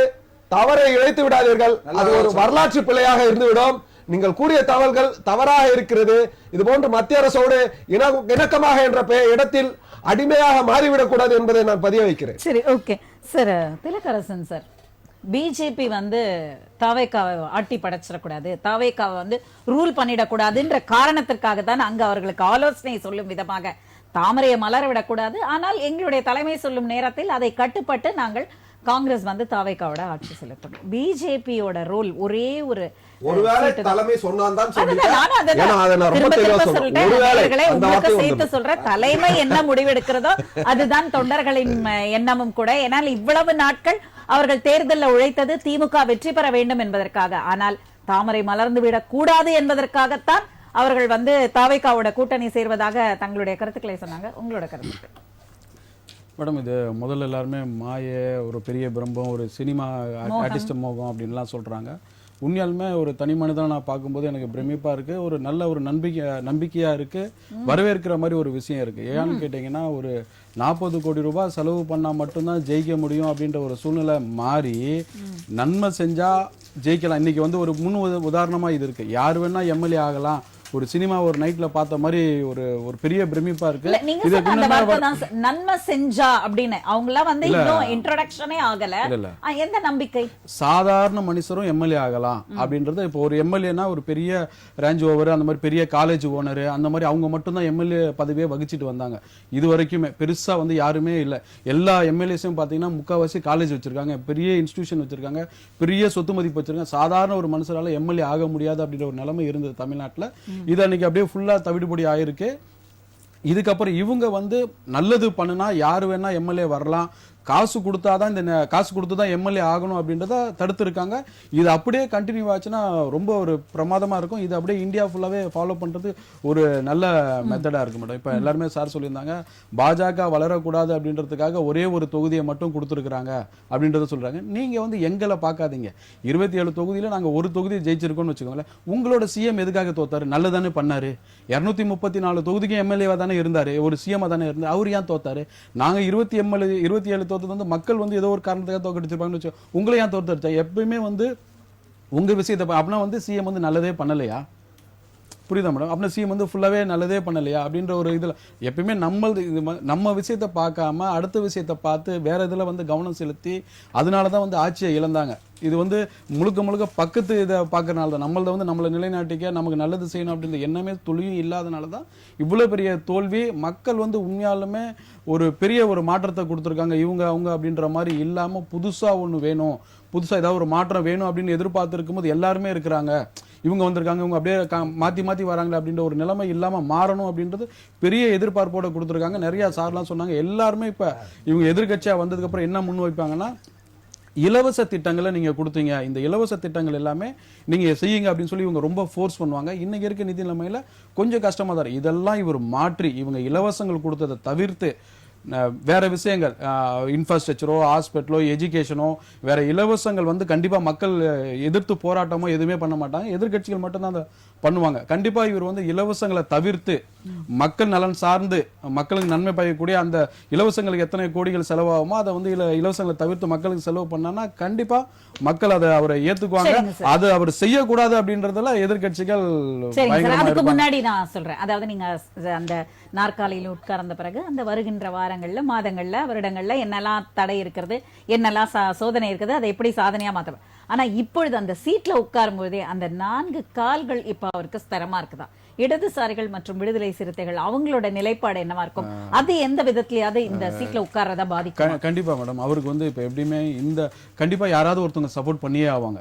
தவறை இழைத்து விடாதீர்கள், அது ஒரு வரலாற்று பிழையாக இருந்துவிடும். நீங்கள் கூறிய தகவல்கள் தவறாக இருக்கிறது. இது போன்று மத்திய அரசோடு இணக்கமாக என்ற இடத்தில் அடிமையாக மாறிவிடக்கூடாது என்பதை நான் பதிய வைக்கிறேன். சரி, ஓகே சார். திலகரசன் சார், பிஜேபி வந்து தாவேக்காவை ஆட்டி படைச்சிடக்கூடாது, தாவேக்காவை வந்து ரூல் பண்ணிடக்கூடாதுன்ற காரணத்திற்காக தான் அங்க அவர்களுக்கு ஆலோசனை சொல்லும் விதமாக தாமரையை மலர விடக்கூடாது, ஆனால் எங்களுடைய தலைமை சொல்லும் நேரத்தில் அதை கட்டுப்பட்டு நாங்கள் காங்கிரஸ் வந்து தாவேக்காவோட ஆட்சி செலுத்தணும். பிஜேபியோட ரோல் ஒரே ஒரு தலைமை சொல்ற தலைமை என்ன முடிவெடுக்கிறதோ அதுதான் தொண்டர்களின் எண்ணமும் கூட. ஏனால் இவ்வளவு நாட்கள் அவர்கள் தேர்தலில் உழைத்தது திமுக வெற்றி பெற வேண்டும் என்பதற்காக. ஆனால் தாமரை மலர்ந்து விடக் கூடாது என்பதற்காகத்தான் அவர்கள் வந்து தாவேக்காவோட கூட்டணி சேர்வதாக தங்களுடைய கருத்துக்களை சொன்னாங்க. உங்களோட கருத்து மேடம்? இது முதல்ல எல்லாருமே மாய, ஒரு பெரிய பிரம்பம், ஒரு சினிமா ஆர்டிஸ்ட் மோகம் அப்படின்லாம் சொல்கிறாங்க. உண்மையாலுமே ஒரு தனி மனிதனை நான் பார்க்கும்போது எனக்கு பிரமிப்பாக இருக்குது. ஒரு நல்ல ஒரு நம்பிக்கையாக இருக்குது, வரவேற்கிற மாதிரி ஒரு விஷயம் இருக்குது. ஏன்னு கேட்டிங்கன்னா, ஒரு 40 கோடி ரூபாய் செலவு பண்ணால் மட்டும்தான் ஜெயிக்க முடியும் அப்படின்ற ஒரு சூழ்நிலை மாறி நன்மை செஞ்சால் ஜெயிக்கலாம். இன்றைக்கி வந்து ஒரு உதாரணமாக இது இருக்குது. யார் வேணால் எம்எல்ஏ ஆகலாம், ஒரு சினிமா ஒரு நைட்ல பார்த்த மாதிரி ஒரு ஒரு பெரிய பிரமிப்பா இருக்கு. இல்ல, நீங்க இதுக்கு சொன்ன அந்த முன்னாடி வார்த்தை தான் நன்மை செஞ்சா அப்படின்னு அவங்களாம் வந்து இன்னும் இன்ட்ரோடக்ஷனே ஆகல. இல்ல. எந்த நம்பிக்கை? சாதாரண மனுஷரும் எம்எல்ஏ ஆகலாம் அப்படின்றது. இப்போ ஒரு எம்எல்ஏனா ஒரு பெரிய ரேஞ்ச் ஓவர், அந்த மாதிரி பெரிய காலேஜ் ஓனர், அந்த மாதிரி அவங்க மட்டும் தான் எம்எல்ஏ பதவியை வகிச்சிட்டு வந்தாங்க. இது வரைக்குமே பெருசா வந்து யாருமே இல்ல. எல்லா எம்எல்ஏஸும் பாத்தீங்கன்னா முக்காவாசி காலேஜ் வச்சிருக்காங்க, பெரிய இன்ஸ்டிடியூஷன் வச்சிருக்காங்க, பெரிய சொத்து மதிப்பு வச்சிருக்காங்க. சாதாரண ஒரு மனுஷரால எம்எல்ஏ ஆக முடியாது அப்படின்ற ஒரு நிலைமை இருந்தது தமிழ்நாட்டுல. இது அன்னைக்கு அப்படியே ஃபுல்லா தவிடுபடி ஆயிருக்கு. இதுக்கப்புறம் இவங்க வந்து நல்லது பண்ணுனா யாரு வேணா எம்எல்ஏ வரலாம், காசு கொடுத்தாதான் காசு கொடுத்து தான் எம்எல்ஏ ஆகணும் அப்படின்றத தடுத்து இருக்காங்க. இது அப்படியே கண்டினியூ ஆச்சுன்னா ரொம்ப ஒரு பிரமாதமா இருக்கும். இது அப்படியே இந்தியா ஃபுல்லாவே ஃபாலோ பண்றது ஒரு நல்ல மெத்தடா இருக்கு மேடம். இப்ப எல்லாருமே சார் சொல்லியிருந்தாங்க, பாஜக வளரக்கூடாது அப்படின்றதுக்காக ஒரே ஒரு தொகுதியை மட்டும் கொடுத்துருக்காங்க அப்படின்றத சொல்றாங்க. நீங்க வந்து எங்களை பார்க்காதீங்க. 27 தொகுதியில நாங்க ஒரு தொகுதி ஜெயிச்சிருக்கோம்னு வச்சுக்கோங்களேன். உங்களோட சிஎம் எதுக்காக தோத்தாரு? நல்லதானே பண்ணாரு. 234 தொகுதிக்கு எம்எல்ஏவா தானே இருந்தாரு, ஒரு சிஎம் தானே இருந்தாரு. அவர் ஏன் தோத்தாரு? நாங்க 27 தோத்தது வந்து மக்கள் வந்து ஏதோ ஒரு காரணத்துக்காக தோக்கடிச்சிருப்பாங்கன்னு வச்சு, உங்களை ஏன் தோத்தடிச்சா? எப்பயுமே வந்து உங்க விஷயத்தை அப்படின்னா வந்து சிஎம் வந்து நல்லதே பண்ணலையா? புரியுதா மேடம்? அப்படின்னா சிஎம் வந்து ஃபுல்லாவே நல்லதே பண்ணலையா அப்படின்ற ஒரு இதுல எப்பயுமே நம்ம விஷயத்தை பார்க்காம அடுத்த விஷயத்தை பார்த்து வேற இதுல வந்து கவனம் செலுத்தி அதனாலதான் வந்து ஆட்சியை இழந்தாங்க. இது வந்து முழுக்க முழுக்க பக்கத்து இதை பார்க்கறனால தான், நம்மளத வந்து நம்மளை நிலைநாட்டிக்க நமக்கு நல்லது செய்யணும் அப்படின்ற எண்ணமே துளியும் இல்லாதனால தான் இவ்வளவு பெரிய தோல்வி. மக்கள் வந்து உண்மையாலுமே ஒரு பெரிய ஒரு மாற்றத்தை கொடுத்துருக்காங்க. இவங்க அவங்க அப்படின்ற மாதிரி இல்லாம புதுசா ஒண்ணு வேணும், புதுசா ஏதாவது ஒரு மாற்றம் வேணும் அப்படின்னு எதிர்பார்த்து இருக்கும்போது எல்லாருமே இருக்கிறாங்க. இவங்க வந்திருக்காங்க, இவங்க அப்படியே மாத்தி வராங்களே அப்படின்ற ஒரு நிலைமை இல்லாம மாறணும் அப்படின்றது பெரிய எதிர்பார்ப்போட கொடுத்துருக்காங்க. நிறைய சார்லாம் சொன்னாங்க. எல்லாருமே இப்ப இவங்க எதிர்கட்சியா வந்ததுக்கு அப்புறம் என்ன முன் வைப்பாங்கன்னா, இலவச திட்டங்களை நீங்க கொடுத்தீங்க, இந்த இலவச திட்டங்கள் எல்லாமே நீங்க செய்யுங்க அப்படின்னு சொல்லி இவங்க ரொம்ப ஃபோர்ஸ் பண்ணுவாங்க. இன்னைக்கு இருக்க நிதி நிலைமையில கொஞ்சம் கஷ்டமா தான். இதெல்லாம் இவர் மாற்றி இவங்க இலவசங்கள் கொடுத்ததை தவிர்த்து வேற விஷயங்கள், இன்ஃப்ராஸ்ட்ரக்சரோ ஹாஸ்பிட்டலோ எஜுகேஷனோ வேற இலவசங்கள் வந்து கண்டிப்பா மக்கள் எதிர்த்து போராட்டமோ எதுவுமே பண்ண மாட்டாங்க. எதிர்கட்சிகள் மட்டும்தான் அதை பண்ணுவாங்க. கண்டிப்பா இவர் வந்து இலவசங்களை தவிர்த்து மக்கள் நலன் சார்ந்து மக்களுக்கு நன்மை பயக்கக்கூடிய அந்த இலவசங்களுக்கு எத்தனை கோடிகள் செலவாகுமோ அதை வந்து இலவசங்களை தவிர்த்து மக்களுக்கு செலவு பண்ணான்னா கண்டிப்பா மக்கள் அதை அவரை ஏத்துக்குவாங்க. அது அவர் செய்யக்கூடாது அப்படின்றதுல எதிர்கட்சிகள். அதுக்கு முன்னாடி நான் சொல்றேன், அதாவது நீங்க அந்த நாற்காலியில் உட்கார்ந்த பிறகு அந்த வருகின்ற வாரங்கள்ல மாதங்கள்ல வருடங்கள்ல என்னெல்லாம் தடை இருக்கிறது, என்னெல்லாம் சோதனை இருக்குது, அதை எப்படி சாதனையா மாத்த. ஆனா இப்பொழுது அந்த சீட்ல உட்காரும் போதே அந்த 4 கால்கள் இப்ப அவருக்கு ஸ்திரமா இருக்குதா? இடதுசாரிகள் மற்றும் விடுதலை சிறுத்தைகள் அவங்களோட நிலைப்பாடு என்னவா இருக்கும்? அது எந்த விதத்திலேயாவது இந்த சீட்ல உட்கார்றதா பாதிக்கும்? கண்டிப்பா மேடம். அவருக்கு வந்து இப்ப எப்படியுமே இந்த கண்டிப்பா யாராவது ஒருத்தவங்க சப்போர்ட் பண்ணியே ஆவாங்க.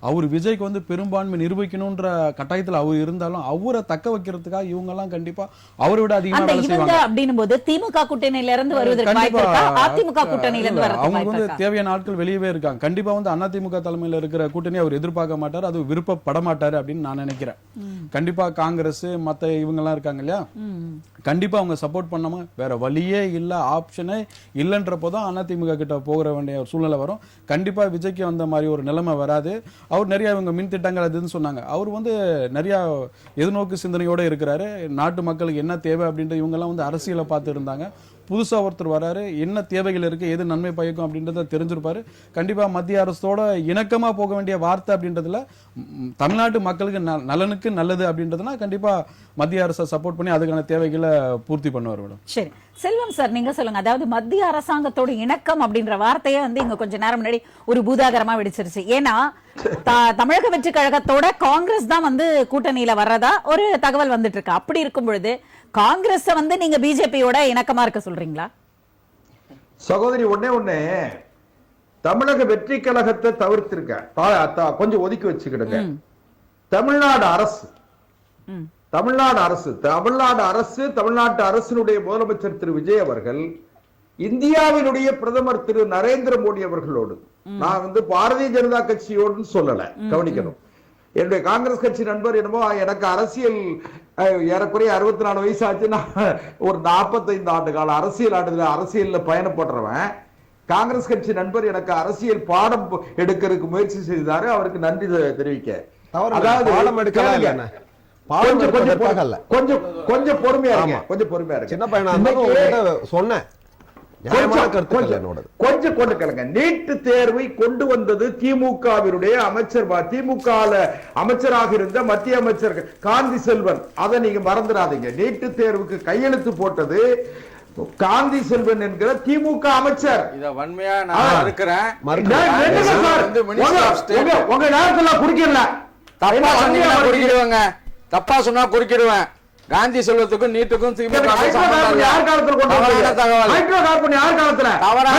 அவர் விஜய்க்கு வந்து பெரும்பான்மை நிரூபிக்கணும்ன்ற கட்டாயத்துல அவர் இருந்தாலும் அவரை தக்க வைக்கிறதுக்காக இவங்க எல்லாம் கண்டிப்பா அவரை விட அதிகமா வேலை செய்வாங்க. அப்படின்னும் போது திமுக கூட்டணியில இருந்து வருவதற்கு வாய்ப்பு இருக்கா? அதிமுக கூட்டணியில இருந்து வரதுக்கு அவங்க வந்து தேவையான ஆட்கள் வெளியவே இருக்காங்க. கண்டிப்பா வந்து அதிமுக தலைமையில இருக்கிற கூட்டணி அவர் எதிர்பார்க்க மாட்டார், அது விருப்பப்பட மாட்டாரு அப்படின்னு நான் நினைக்கிறேன். கண்டிப்பா காங்கிரஸ் மத்த இவங்க எல்லாம் இருக்காங்க இல்லையா, கண்டிப்பா அவங்க சப்போர்ட் பண்ணாம வேற வழியே இல்ல, ஆப்ஷனே இல்லைன்றப்போதான் அதிமுக கிட்ட போகிற வேண்டிய ஒரு சூழ்நிலை வரும். கண்டிப்பா விஜய்க்கு வந்த மாதிரி ஒரு நிலைமை வராது. அவர் நிறைய இவங்க மின் திட்டங்கள் அதுன்னு சொன்னாங்க. அவர் வந்து நிறைய எதிர்நோக்கு சிந்தனையோட இருக்கிறாரு. நாட்டு மக்களுக்கு என்ன தேவை அப்படின்ற இவங்க எல்லாம் வந்து அரசியலை பார்த்து இருந்தாங்க. புதுசா ஒருத்தர் வராரு, என்ன தேவைகள் இருக்கு, எது நன்மை பயக்கும் அப்படின்றத தெரிஞ்சிருப்பாரு. கண்டிப்பா மத்திய அரசோட இணக்கமா போக வேண்டிய வார்த்தை அப்படின்றதுல தமிழ்நாட்டு மக்களுக்கு நலனுக்கு நல்லது அப்படின்றதுனா கண்டிப்பா மத்திய அரசை சப்போர்ட் பண்ணி அதுக்கான தேவைகளை பூர்த்தி பண்ணுவார் மேடம். சரி, செல்வம் சார் நீங்க சொல்லுங்க. அதாவது மத்திய அரசாங்கத்தோட இணக்கம் அப்படின்ற வார்த்தையே வந்து இங்க கொஞ்ச நேரம் முன்னாடி ஒரு பூதாகரமா வெடிச்சிருச்சு. ஏன்னா தமிழக வெற்றி கழகத்தோட காங்கிரஸ் தான் வந்து கூட்டணியில வர்றதா ஒரு தகவல் வந்துட்டு இருக்கு. அப்படி இருக்கும் பொழுது காங்கிரஸ் வந்து நீங்க பிஜேபியோட இணக்கமா இருக்க சொல்றீங்களா? சகோதரி, ஒண்ணே தமிழக வெற்றி கழகத்தை தவிர்த்திருக்க கொஞ்சம் ஒதுக்கி வச்சுக்கிடுங்க. தமிழ்நாடு அரசு தமிழ்நாட்டு அரசினுடைய முதலமைச்சர் திரு விஜய் அவர்கள் இந்தியாவினுடைய பிரதமர் திரு நரேந்திர மோடி அவர்களோடு, நான் வந்து பாரதிய ஜனதா கட்சியோடு சொல்லல, கவனிக்கணும். என்னுடைய காங்கிரஸ் கட்சி நண்பர் என்னமோ எனக்கு அரசியல் ஏறக்குறைய 64 வயசு ஆச்சு, நான் ஒரு 45 ஆண்டு கால அரசியல்ல பயணப்படுறவன். காங்கிரஸ் கட்சி நண்பர் எனக்கு அரசியல் பாடம் எடுக்கிறதுக்கு முயற்சி செய்தாரு, அவருக்கு நன்றி தெரிவிக்க. அதாவது கொஞ்சம் பொறுமையா இருங்க, கொஞ்சம் பொறுமையா இருங்க. சின்ன பையனா சொன்னேன், நியாயமான கருத்துக்கள் என்னோடது. கொஞ்சம் கொண்டு கேளுங்க. நீட்டு தேர்வை கொண்டு வந்தது திமுகவினுடைய திமுக அமைச்சராக இருந்த மத்திய அமைச்சர் காந்தி செல்வன். அதை நீங்க மறந்துடாதீங்க. நீட்டு தேர்வுக்கு கையெழுத்து போட்டது காந்தி செல்வன் என்கிற திமுக அமைச்சர். இத வன்மையா நான் இருக்கிறேன். உங்க நேரத்துல குடிக்கல. தப்பா சொன்னா குடிக்கிடுவாங்க, தப்பா சொன்னா குறுக்கிடுவேன். காந்தி செல்வத்துக்கும் நீட்டுக்கும் திமுக யார் காலத்துல கொண்டு வந்தீங்க? தகவல் மைக்ரோ கார்பன் யார் காலத்துல? தவறான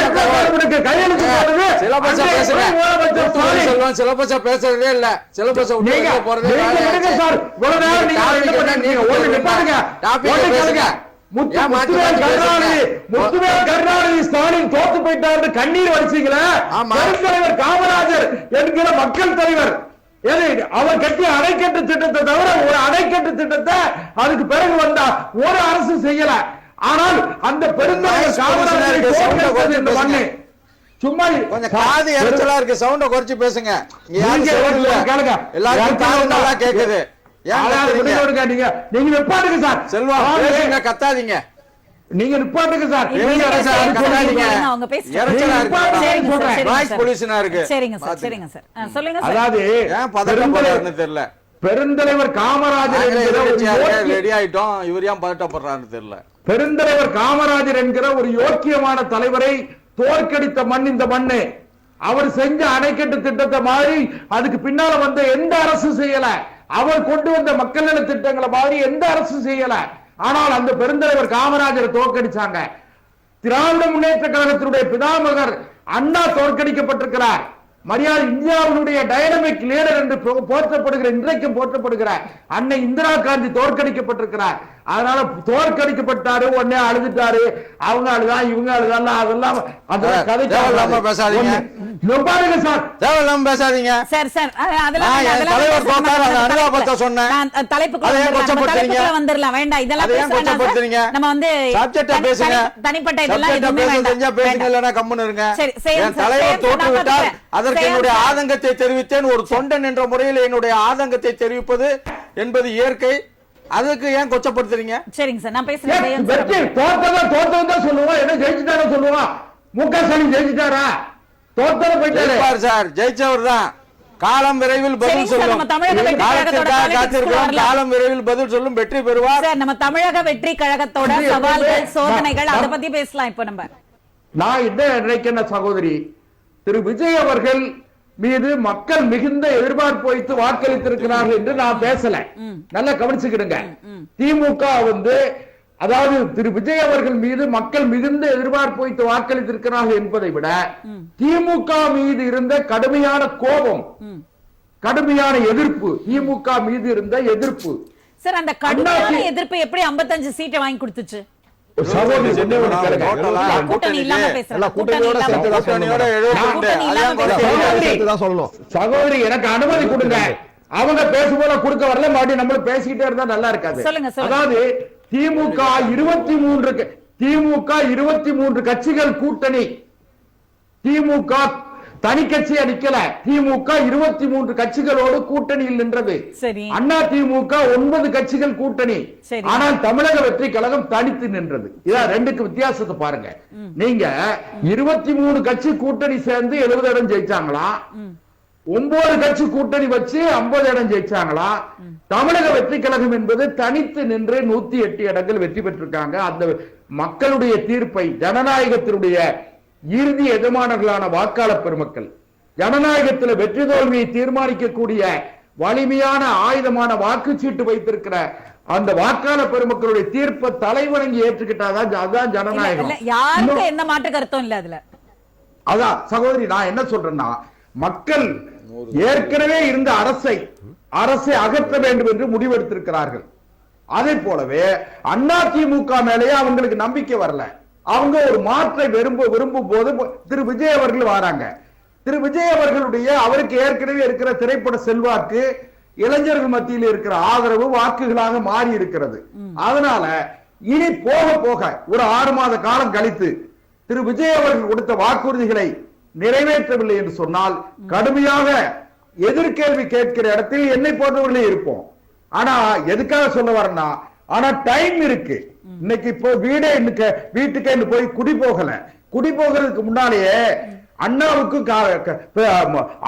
கையெழுத்து போட்டது சிலபஸ பேசுறேன். சிலபஸ பேசுறதே இல்ல. சிலபஸ நீங்க போறதே நீங்க சார் இவ்வளவு நேரம் நீங்க என்ன பண்ணீங்க? ஓடி நிப்பாருங்க. டாபிக் பேசுங்க. முத்துவேல் கருணாநிதி ஸ்டாலின் தோத்து போயிட்டாரு கண்ணீர் வடிச்சீங்களே. பெருந்தலைவர் காமராஜர் என்கிற மக்கள் தலைவர் அவர் கட்டிய அணைக்கட்டு திட்டத்தை தவிர ஒரு அணைக்கட்டு திட்டத்தை அதுக்கு பிறகு வந்தா ஒரு அரசு செய்யல. ஆனால் அந்த பெருந்தலைவர் காமராஜர் சும்மா கொஞ்சம் காது எரிச்சலா இருக்கு. சவுண்ட குறைச்சு பேசுங்க. எல்லாரும் காது நல்லா கேக்குது. நீங்க நிப்பாட்டுங்க சார். செல்வா பேசுங்க, கத்தாதீங்க. நீங்க நிப்பாட்டுங்க சார். அதாவது தெரியல. பெருந்தலைவர் காமராஜர் ரெடி ஆயிட்டோம். இவர் ஏன் பதட்டப்படுறாருன்னு தெரியல. பெருந்தலைவர் காமராஜர் என்கிற ஒரு யோக்கியமான தலைவரை தோற்கடித்த மண் இந்த மண்ணு. அவர் செஞ்ச அணைக்கட்டு திட்டத்தை மாதிரி அதுக்கு பின்னால வந்த எந்த அரசு செய்யல. அவர் கொண்டு வந்த மக்கள் நல திட்டங்களை மாதிரி எந்த அரசு செய்யல. ஆனால் அந்த பெருந்தலைவர் காமராஜரை தோற்கடிச்சாங்க. திராவிட முன்னேற்ற கழகத்தினுடைய பிதாமகர் அண்ணா தோற்கடிக்கப்பட்டிருக்கிறார். மரியாதை இந்தியாவினுடைய டைனமிக் லீடர் என்று போற்றப்படுகிற இன்றைக்கும் போற்றப்படுகிற அன்னை இந்திரா காந்தி தோற்கடிக்கப்பட்டிருக்கிறார். அதனால தோற்கடிக்கப்பட்டாரு, உடனே அழுதுட்டாரு. அவங்க அழுதா இவங்க அழுதா அதெல்லாம் கதை பேசாதீங்க சார். தேவையில்லாம பேசாதீங்க சார். சார் வந்துடலாம். வேண்டாம், இதெல்லாம் நம்ம வந்து தனிப்பட்ட இதெல்லாம் கம்முன்னு இருங்க. தலைவர் தோற்றுவிட்டால் அதற்கு என்னுடைய ஆதங்கத்தை தெரிவித்தேன். ஒரு தொண்டன் என்ற முறையில் என்னுடைய ஆதங்கத்தை தெரிவிப்பது என்பது இயற்கை. அதுக்கு ஏன் கொச்சப்படுத்துறீங்க? சரிங்க சார், நான் பேசுறேன். தோத்ததான் சொல்லுவோம். என்ன ஜெயிச்சுட்டாரா சொல்லுவோம். முக ஸ்டாலின் ஜெயிச்சுட்டாரா? தோத்தத போயிட்டாரு சார். ஜெயிச்சவர் தான். காலம் விரைவில் பதில் சொல்லும். காலம் விரைவில் பதில் சொல்லும். வெற்றி பெறுவார். சார், நம்ம தமிழக வெற்றி கழகத்தோட சவால்கள், சோதனைகள் அதை பத்தி பேசலாம். இப்ப நம்ம நான் என்ன நினைக்கிறேன் சகோதரி, திரு விஜய் அவர்கள் மீது மக்கள் மிகுந்த எதிர்பார்ப்பு வைத்து வாக்களித்திருக்கிறார்கள் என்று நான் பேசல. நல்லா கவனிச்சுக்கிடுங்க. திமுக அதாவது திரு விஜய் அவர்கள் மீது மக்கள் மிகுந்த எதிர்பார்ப்பு வைத்து வாக்களித்திருக்கிறார்கள் என்பதை விட திமுக மீது இருந்த கடுமையான கோபம், கடுமையான எதிர்ப்பு, திமுக மீது இருந்த எதிர்ப்பு. சார், அந்த கடுமையான எதிர்ப்பு எப்படி 55 சீட்டை வாங்கி கொடுத்துச்சு? சகோதரி எனக்கு அனுமதி கொடுங்க. அவங்க பேசும்போது கொடுக்க வரல, மறுபடியும் நம்மளும் பேசிக்கிட்டே இருந்தா நல்லா இருக்காது. அதாவது திமுக 23 கட்சிகள் கூட்டணி. திமுக தனி கட்சியா நிக்கல. திமுக 23 கட்சிகளோடு கூட்டணியில் நின்றது. அண்ணா திமுக 9 கட்சிகள் கூட்டணி. ஆனால் தமிழக வெற்றி கழகம் தனித்து நின்றது. இதான் ரெண்டுக்கு வித்தியாசத்தை பாருங்க. நீங்க 23 கட்சி கூட்டணி சேர்ந்து 70 இடம் ஜெயிச்சாங்களா, 9 கட்சி கூட்டணி வச்சு 50 இடம் ஜெயிச்சாங்களா? தமிழக வெற்றி கழகம் என்பது தனித்து நின்று 108 இடங்கள் வெற்றி பெற்றிருக்காங்க. அந்த மக்களுடைய தீர்ப்பை, ஜனநாயகத்தினுடைய இறுதி எஜமானர்களான வாக்காளர் பெருமக்கள், ஜனநாயகத்தில் வெற்றி தோல்வியை தீர்மானிக்கக்கூடிய வலிமையான ஆயுதமான வாக்குச்சீட்டு வைத்திருக்கிற அந்த வாக்காளர் பெருமக்களுடைய தீர்ப்பை தலைவணங்கி ஏற்றுக்கிட்டாதான் அதுதான் ஜனநாயகம். யாருக்கு என்ன மாற்று கருத்தும் இல்ல அதுல. அதான் சகோதரி, நான் என்ன சொல்றேன்னா, மக்கள் ஏற்கனவே இருந்த அரசை அகற்ற வேண்டும் என்று முடிவெடுத்திருக்கிறார்கள். அதே போலவே அதிமுக மேலேயே அவங்களுக்கு நம்பிக்கை வரல. அவங்க ஒரு மாற்றை விரும்பும் போது திரு விஜய் அவர்கள் வராங்க. திரு விஜய் அவர்களுடைய அவருக்கு ஏற்கனவே இருக்கிற திரைப்பட செல்வாக்கு, இளைஞர்கள் மத்தியில் இருக்கிற ஆதரவு வாக்குகளாக மாறி இருக்கிறது. அதனால இனி போக போக ஒரு 6 மாத காலம் கழித்து திரு விஜய் அவர்கள் கொடுத்த வாக்குறுதிகளை நிறைவேற்றவில்லை என்று சொன்னால் கடுமையாக எதிர்கேள்வி கேட்கிற இடத்தில் என்னை போன்றவர்களே இருப்போம். ஆனா எதுக்காக சொல்ல வரேன்னா, ஆனா டைம் இருக்கு. இன்னைக்கு இப்போ வீட்டுக்கே போய் குடி போகல. குடி போகிறதுக்கு முன்னாலேயே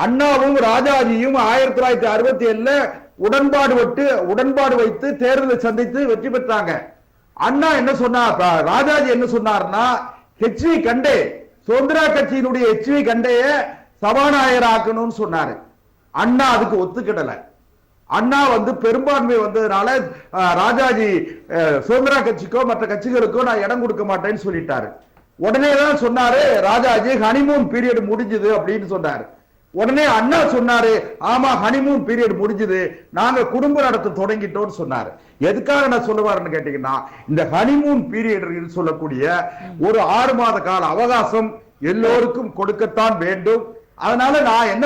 அண்ணாவும் ராஜாஜியும் 1967 உடன்பாடு வைத்து தேர்தலை சந்தித்து வெற்றி பெற்றாங்க. அண்ணா என்ன சொன்னார், ராஜாஜி என்ன சொன்னார்னா, HV கண்டே சுதந்திரா கட்சியினுடைய HV கண்டைய சபாநாயகர் ஆக்கணும்னு சொன்னாரு. அண்ணா அதுக்கு ஒத்துக்கிடல. அண்ணா பெரும்பான்மை வந்ததுனால ராஜாஜி சுதந்திரா கட்சிக்கோ மற்ற கட்சிகளுக்கோ நான் இடம் கொடுக்க மாட்டேன்னு சொல்லிட்டாரு. உடனே தான் சொன்னாரு ராஜாஜி ஹனிமூன் பீரியட் முடிஞ்சது அப்படின்னு சொன்னாரு. உடனே அண்ணா சொன்னாரு, ஆமா ஹனிமூன் பீரியட் முடிஞ்சது, நாங்க குடும்ப நடத்த தொடங்கிட்டோம்னு சொன்னாரு. எதுக்காக நான் சொல்லுவாருன்னு கேட்டீங்கன்னா, இந்த ஹனிமூன் பீரியட் சொல்லக்கூடிய ஒரு 6 மாத கால அவகாசம் எல்லோருக்கும் கொடுக்கத்தான் வேண்டும். அதனால நான் என்ன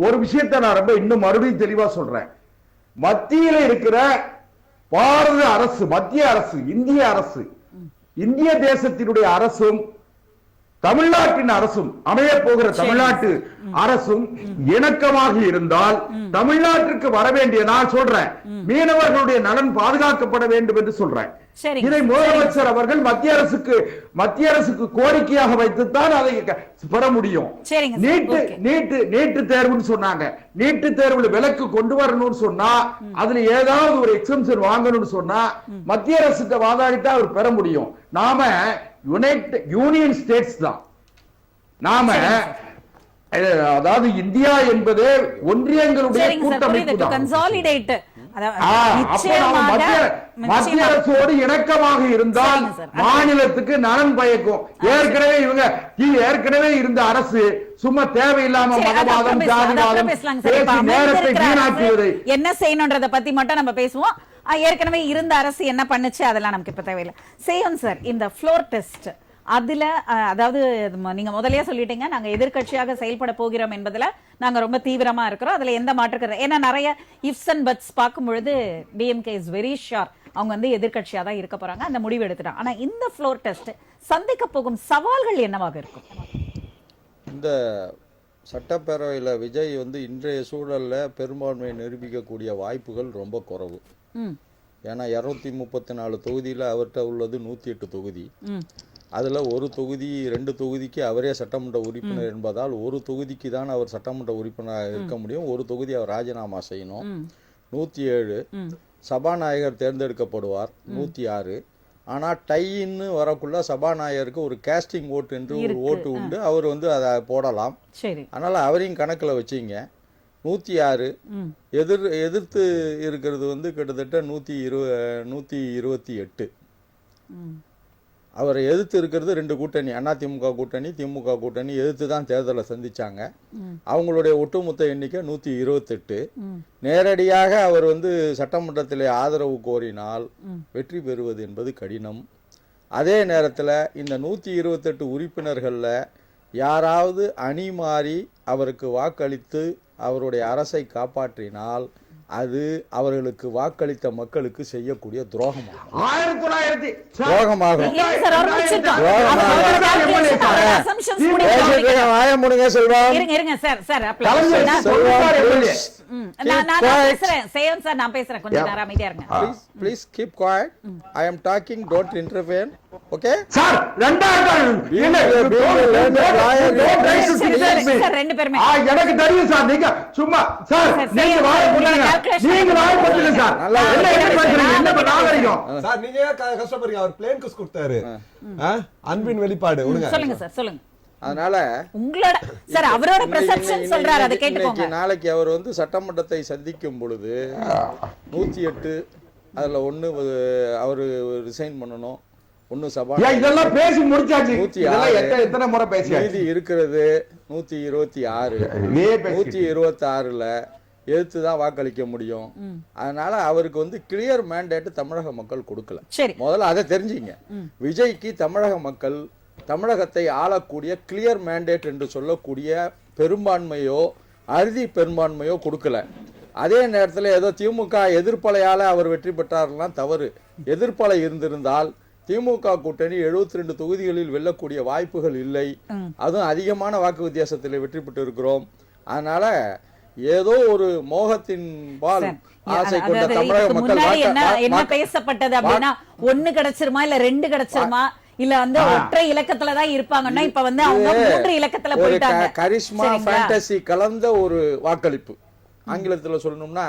ஒரு விஷயத்தை நான் ரொம்ப இன்னும் மறுபடியும் தெளிவா சொல்றேன். மத்தியில இருக்கிற பாரத அரசு, மத்திய அரசு, இந்திய அரசு, இந்திய தேசத்தினுடைய அரசும் தமிழ்நாட்டின் அரசும் அமைய போகிற தமிழ்நாட்டு அரசும் இணக்கமாக இருந்தால் தமிழ்நாட்டிற்கு வர வேண்டிய, நான் சொல்றேன், மீனவர்களுடைய நலன் பாதுகாக்கப்பட வேண்டும் என்று சொல்றேன். இதை முதலமைச்சர் அவர்கள் மத்திய அரசுக்கு கோரிக்கையாக வைத்துத்தான் அதை பெற முடியும். நீட்டு தேர்வுன்னு சொன்னாங்க. நீட்டு தேர்வுல விலக்கு கொண்டு வரணும்னு சொன்னா, அதுல ஏதாவது ஒரு எக்ஸம்ஷன் வாங்கணும்னு சொன்னா மத்திய அரசுக்கு வாதாடித்தான் அவர் பெற முடியும். நாம யூனியன் ஸ்டேட்ஸ் தான். நாம அதாவது இந்தியா என்பது ஒன்றியங்களுடைய கூட்டமைப்பு தான். மத்திய அரசோடு இணக்கமாக இருந்தால் மாநிலத்துக்கு நலன் பயக்கும். ஏற்கனவே இருந்த அரசு சும்மா தேவையில்லாம மதவாதம், ஜாதிவாதம் பேசி நேரத்தை வீணாக்குவதை என்ன செய்யணும்ன்றத பத்தி மட்டும் நம்ம பேசுவோம். ஏற்கனவே இருந்த அரசு என்ன பண்ணுச்சு அதெல்லாம் நமக்கு இப்ப தேவையில்லை. சேயம் சார், இந்த ஃப்ளோர் டெஸ்ட் அதுல அதாவது நீங்க முதல்லயே சொல்லிட்டீங்க, நாங்க எதிர்க்கட்சியாக செயல்பட போகிறோம் என்பதுல நாங்க ரொம்ப தீவிரமா இருக்கிறோம். அதுல எந்த மாற்று, ஏன்னா நிறைய இஃப்ஸ் அண்ட் பட்ஸ் பார்க்கும் பொழுது டிஎம்கே இஸ் வெரி ஷுர் அவங்க எதிர்க்கட்சியா தான் இருக்க போறாங்க, அந்த முடிவு எடுத்துட்டாங்க. ஆனா இந்த ஃப்ளோர் டெஸ்ட் சந்திக்க போகும் சவால்கள் என்னவாக இருக்கும்? இந்த சட்டப்பேரவையில் விஜய் இன்றைய சூழல்ல பெரும்பான்மையை நிரூபிக்கக்கூடிய வாய்ப்புகள் ரொம்ப குறைவு. ஏன்னா 234 தொகுதியில் அவர்கிட்ட உள்ளது 108 தொகுதி. அதுல ஒரு தொகுதி 2 தொகுதிக்கு அவரே சட்டமன்ற உறுப்பினர் என்பதால் ஒரு தொகுதிக்கு தான் அவர் சட்டமன்ற உறுப்பினராக இருக்க முடியும். ஒரு தொகுதி அவர் ராஜினாமா செய்யணும். 107 சபாநாயகர் தேர்ந்தெடுக்கப்படுவார். 106 ஆனா டைன்னு வரக்குள்ள சபாநாயகருக்கு ஒரு கேஸ்டிங் ஓட்டு என்று ஒரு ஓட்டு உண்டு. அவர் அதை போடலாம். அதனால அவரையும் கணக்குல வச்சிங்க. 106 எதிர்த்து இருக்கிறது கிட்டத்தட்ட 128. அவரை எதிர்த்து இருக்கிறது 2 கூட்டணி, அதிமுக கூட்டணி, திமுக கூட்டணி எதிர்த்து தான் தேர்தலை சந்திச்சாங்க. அவங்களுடைய ஒட்டுமொத்த எண்ணிக்கை 128. நேரடியாக அவர் சட்டமன்றத்திலே ஆதரவு கோரினால் வெற்றி பெறுவது என்பது கடினம். அதே நேரத்தில் இந்த 128 உறுப்பினர்களில் யாராவது அணி மாறி அவருக்கு வாக்களித்து அவருடைய அரசை காப்பாற்றினால் அது அவர்களுக்கு வாக்களித்த மக்களுக்கு செய்யக்கூடிய துரோகமாகும். Please keep quiet. I am talking. Don't intervene. Okay? Sir, எனக்கு தெரியும் சார். நீங்க சும்மா சார் நீங்க வாய போடுங்க. நீங்க வாய போடுங்க சார். என்ன நாகரிகம் சார்? நீங்க கஷ்டப்படுறீங்க. அவர் பிளேன் குஸ் கொடுத்தாரு. அன்பின் வெளிப்பாடு. சொல்லுங்க சார், சொல்லுங்க. அதனால உங்களோட சார் அவரோட பெர்செப்ஷன் சொல்றாரு, அதை கேட்டுக்கோங்க. நாளைக்கு அவர் சட்டமன்றத்தை சந்திக்கும் பொழுது 108 அதுல 1 அவர் ரிசைன் பண்ணணும். 1 சபா இதெல்லாம் பேசி முடிச்சாச்சு. எத்தனை முறை பேசி மீதி இருக்கிறது 126. 126ல எதிர்த்து தான் வாக்களிக்க முடியும். அதனால அவருக்கு கிளியர் மேண்டேட் தமிழக மக்கள் கொடுக்கல. முதல்ல அதை தெரிஞ்சுங்க. விஜய்க்கு தமிழக மக்கள் தமிழகத்தை ஆளக்கூடிய கிளியர் மேண்டேட் என்று சொல்லக்கூடிய பெரும்பான்மையோ அறுதி பெரும்பான்மையோ கொடுக்கல. அதே நேரத்தில் ஏதோ திமுக எதிர்ப்பலையால அவர் வெற்றி பெற்றார்லாம் தவறு. எதிர்ப்பலை இருந்திருந்தால் திமுக கூட்டணி 72 தொகுதிகளில் வெல்லக்கூடிய வாய்ப்புகள் இல்லை. அதுவும் அதிகமான வாக்கு வித்தியாசத்தில் வெற்றி பெற்று இருக்கிறோம். அதனால ஏதோ ஒரு மோகத்தின் பால் சார், ஆசை கொண்ட அதாவது தமிழக இதுக்கு மக்கள் முன்னாடி என்ன வாக்க- பேசப்பட்டது அப்படின்னா 1 கிடைச்சிருமா இல்ல 2 கிடைச்சிருமா இல்ல வந்து ஒற்றை இலக்கத்துலதான் இருப்பாங்கன்னா இப்ப வந்து அவங்க 3 இலக்கத்துல ஒரு போயிட்டாங்க. கரிஷ்மா சரிங்களா? ஃபேண்டசி கலந்த ஒரு வாக்களிப்பு. ஆங்கிலத்துல சொல்லணும்னா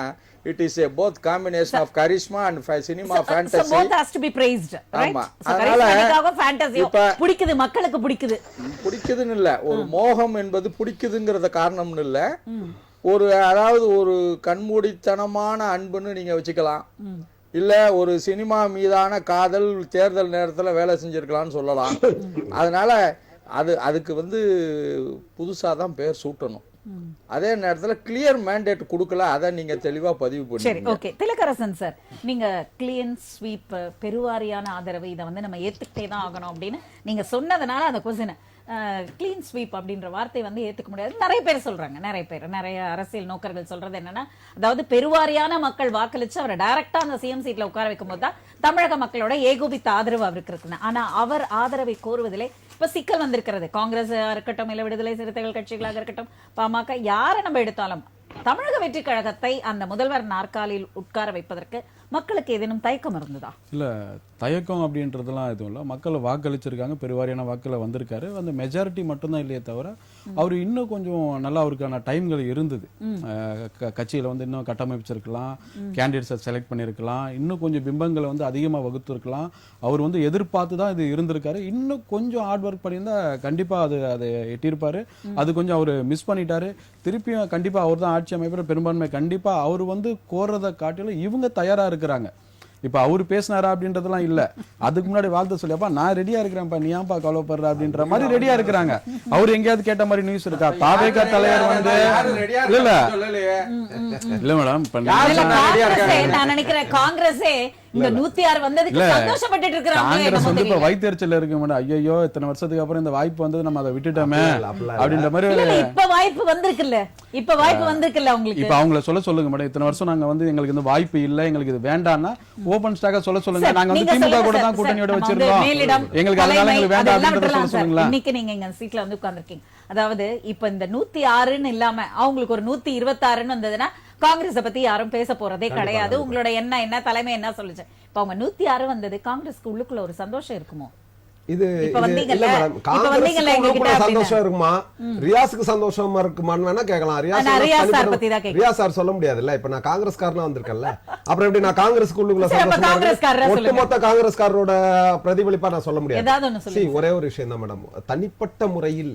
it is a both combination of charisma and cinema So fantasy. both has to be praised, right? ஆமா. So அதனால charismatic-ஆக fantasy இப்ப பிடிக்குது, மக்களுக்கு பிடிக்குது. பிடிக்குதுன்னு இல்ல, ஒரு மோகம் என்பது பிடிக்குதுங்கிறத காரணம்னு இல்ல, ஒரு அதாவது ஒரு கண்மூடித்தனமான அன்புன்னு நீங்க வச்சுக்கலாம், இல்ல ஒரு சினிமா மீதான காதல் தேர்தல் நேரத்துல வேலை செஞ்சிருக்கலாம்னு சொல்லலாம். அதனால அதுக்கு வந்து புதுசா தான் பேர் சூட்டணும். அதே நேரத்துல கிளியர் மேண்டேட் கொடுக்கல, அதை நீங்க தெளிவா பதிவு சரி, பண்ணி. ஓகே. திலகரசன் சார், நீங்க கிளீன் ஸ்வீப், பெருவாரியான ஆதரவு, இதை வந்து நம்ம ஏத்துக்கிட்டே தான் ஆகணும் அப்படின்னு நீங்க சொன்னதுனால அந்த கொஸ்டின் கிளீன் ஸ்வீப் அப்படின்ற வார்த்தை வந்து ஏத்துக்க முடியாது. நிறைய பேர் சொல்றாங்க, நிறைய அரசியல் நோக்கர்கள் சொல்றது என்னன்னா, அதாவது பெருவாரியான மக்கள் வாக்களிச்சு அவரை டைரக்டா அந்த சிஎம் சீட்ல உட்கார வைக்கும் போது தான் தமிழக மக்களோட ஏகோபித்த ஆதரவு அவருக்கு இருக்குன்னு. ஆனா அவர் ஆதரவை கோருவதிலே இப்ப சிக்கல் வந்திருக்கிறது. காங்கிரஸ் இருக்கட்டும், இல்ல விடுதலை சிறுத்தைகள் கட்சிகளாக இருக்கட்டும், பாமக, யாரை நம்ம எடுத்தாலும் தமிழக வெற்றி கழகத்தை அந்த முதல்வர் நாற்காலியில் உட்கார வைப்பதற்கு மக்களுக்கு ஏதேனும் தயக்கம் இருந்ததா? இல்ல, தயக்கம் அப்படின்றதெல்லாம் எதுவும் இல்லை. மக்கள் வாக்களிச்சிருக்காங்க, பெருவாரியான வாக்களை வந்திருக்காரு. அந்த மெஜாரிட்டி மட்டும்தான் இல்லையே தவிர அவர் இன்னும் கொஞ்சம் நல்லா அவருக்கான டைம்கள் இருந்தது. கட்சியில வந்து இன்னும் கட்டமைச்சிருக்கலாம், கேண்டிடேட்ஸை செலக்ட் பண்ணியிருக்கலாம், இன்னும் கொஞ்சம் பிம்பங்களை வந்து அதிகமாக வகுத்திருக்கலாம். அவர் வந்து எதிர்பார்த்து தான் இது இருந்திருக்காரு. இன்னும் கொஞ்சம் ஹார்ட் ஒர்க் பண்ணியிருந்தா கண்டிப்பா அதை எட்டியிருப்பாரு. அது கொஞ்சம் அவர் மிஸ் பண்ணிட்டாரு. திருப்பியும் கண்டிப்பா அவர் தான் ஆட்சி அமைப்பில் பெரும்பான்மை. கண்டிப்பா அவர் வந்து கோர்றதை காட்டிலும் இவங்க தயாரா இருக்கிறாங்க. இப்ப அவரு பேசினாரா அப்படின்றதெல்லாம் இல்ல, அதுக்கு முன்னாடி வாழ்த்து சொல்லியப்பா நான் ரெடியா இருக்கிறேன்ப்பா, நீ ஏன்பா கவலைப்படுற அப்படின்ற மாதிரி ரெடியா இருக்கிறாங்க. அவர் எங்கேயாவது கேட்ட மாதிரி நியூஸ் இருக்கா? தாவேகா தலைவர் வந்து இல்ல மேடம், நான் நினைக்கிறேன் காங்கிரஸே இந்த 106 வந்ததுக்கு சந்தோஷப்பட்டுட்டு இருக்காங்க. காங்கிரஸ் வந்து இப்ப வயிற்றுச்சல் இருக்கு மேடம். ஐயோ, இத்தனை வருஷத்துக்கு அப்புறம் இந்த வாய்ப்பு வந்தது, நம்ம அதை விட்டுட்டோமே அப்படின்ற மாதிரி. இப்ப வாய்ப்பு வந்திருக்குல்ல உங்களுக்கு. இப்ப அவங்கள சொல்லுங்க மேடம், இத்தனை வருஷம் நாங்க வந்து எங்களுக்கு இந்த வாய்ப்பு இல்ல, எங்களுக்கு இது வேண்டாம்னா ஓபன் ஸ்டாக்கா சொல்லுங்க. நாங்க வந்து திமுக கூட தான் கூட்டணியோட வச்சிருக்கோம், எங்களுக்கு அதனால எங்களுக்கு வேண்டாம் அப்படின்றத சொல்லுங்களா. இன்னைக்கு நீங்க எங்க சீட்ல வந்து உட்கார்ந்திருக்கீங்க. அதாவது இப்ப இந்த 106ன்னு இல்லாம அவங்களுக்கு ஒரு 126ன்னு வந்ததுன்னா காங்கிரஸை பத்தி யாரும் பேச போறதே கிடையாது. உங்களோட என்ன தலைமை என்ன சொல்லுச்சு? இப்ப அவங்க 106 வந்தது, காங்கிரஸ்க்கு உள்ளுக்குள்ள ஒரு சந்தோஷம் இருக்குமோ? இது இப்ப வந்தீங்கல்ல, சந்தோஷம் இருக்குமா, ரியாஸுக்கு சந்தோஷமா இருக்குமான்னு வேணா கேட்கலாம். ரியாஸ் சார் சொல்ல முடியாதுல்ல. இப்ப நான் காங்கிரஸ்காரனா வந்திருக்கேன்ல, அப்புறம் எப்படி நான் காங்கிரஸ்க்குள்ளுக்குள்ள சந்தோஷம் ஒட்டுமொத்த காங்கிரஸ்காரரோட பிரதிபலிப்பா நான் சொல்ல முடியாது. ஒரே ஒரு விஷயம் தான் மேடம், தனிப்பட்ட முறையில்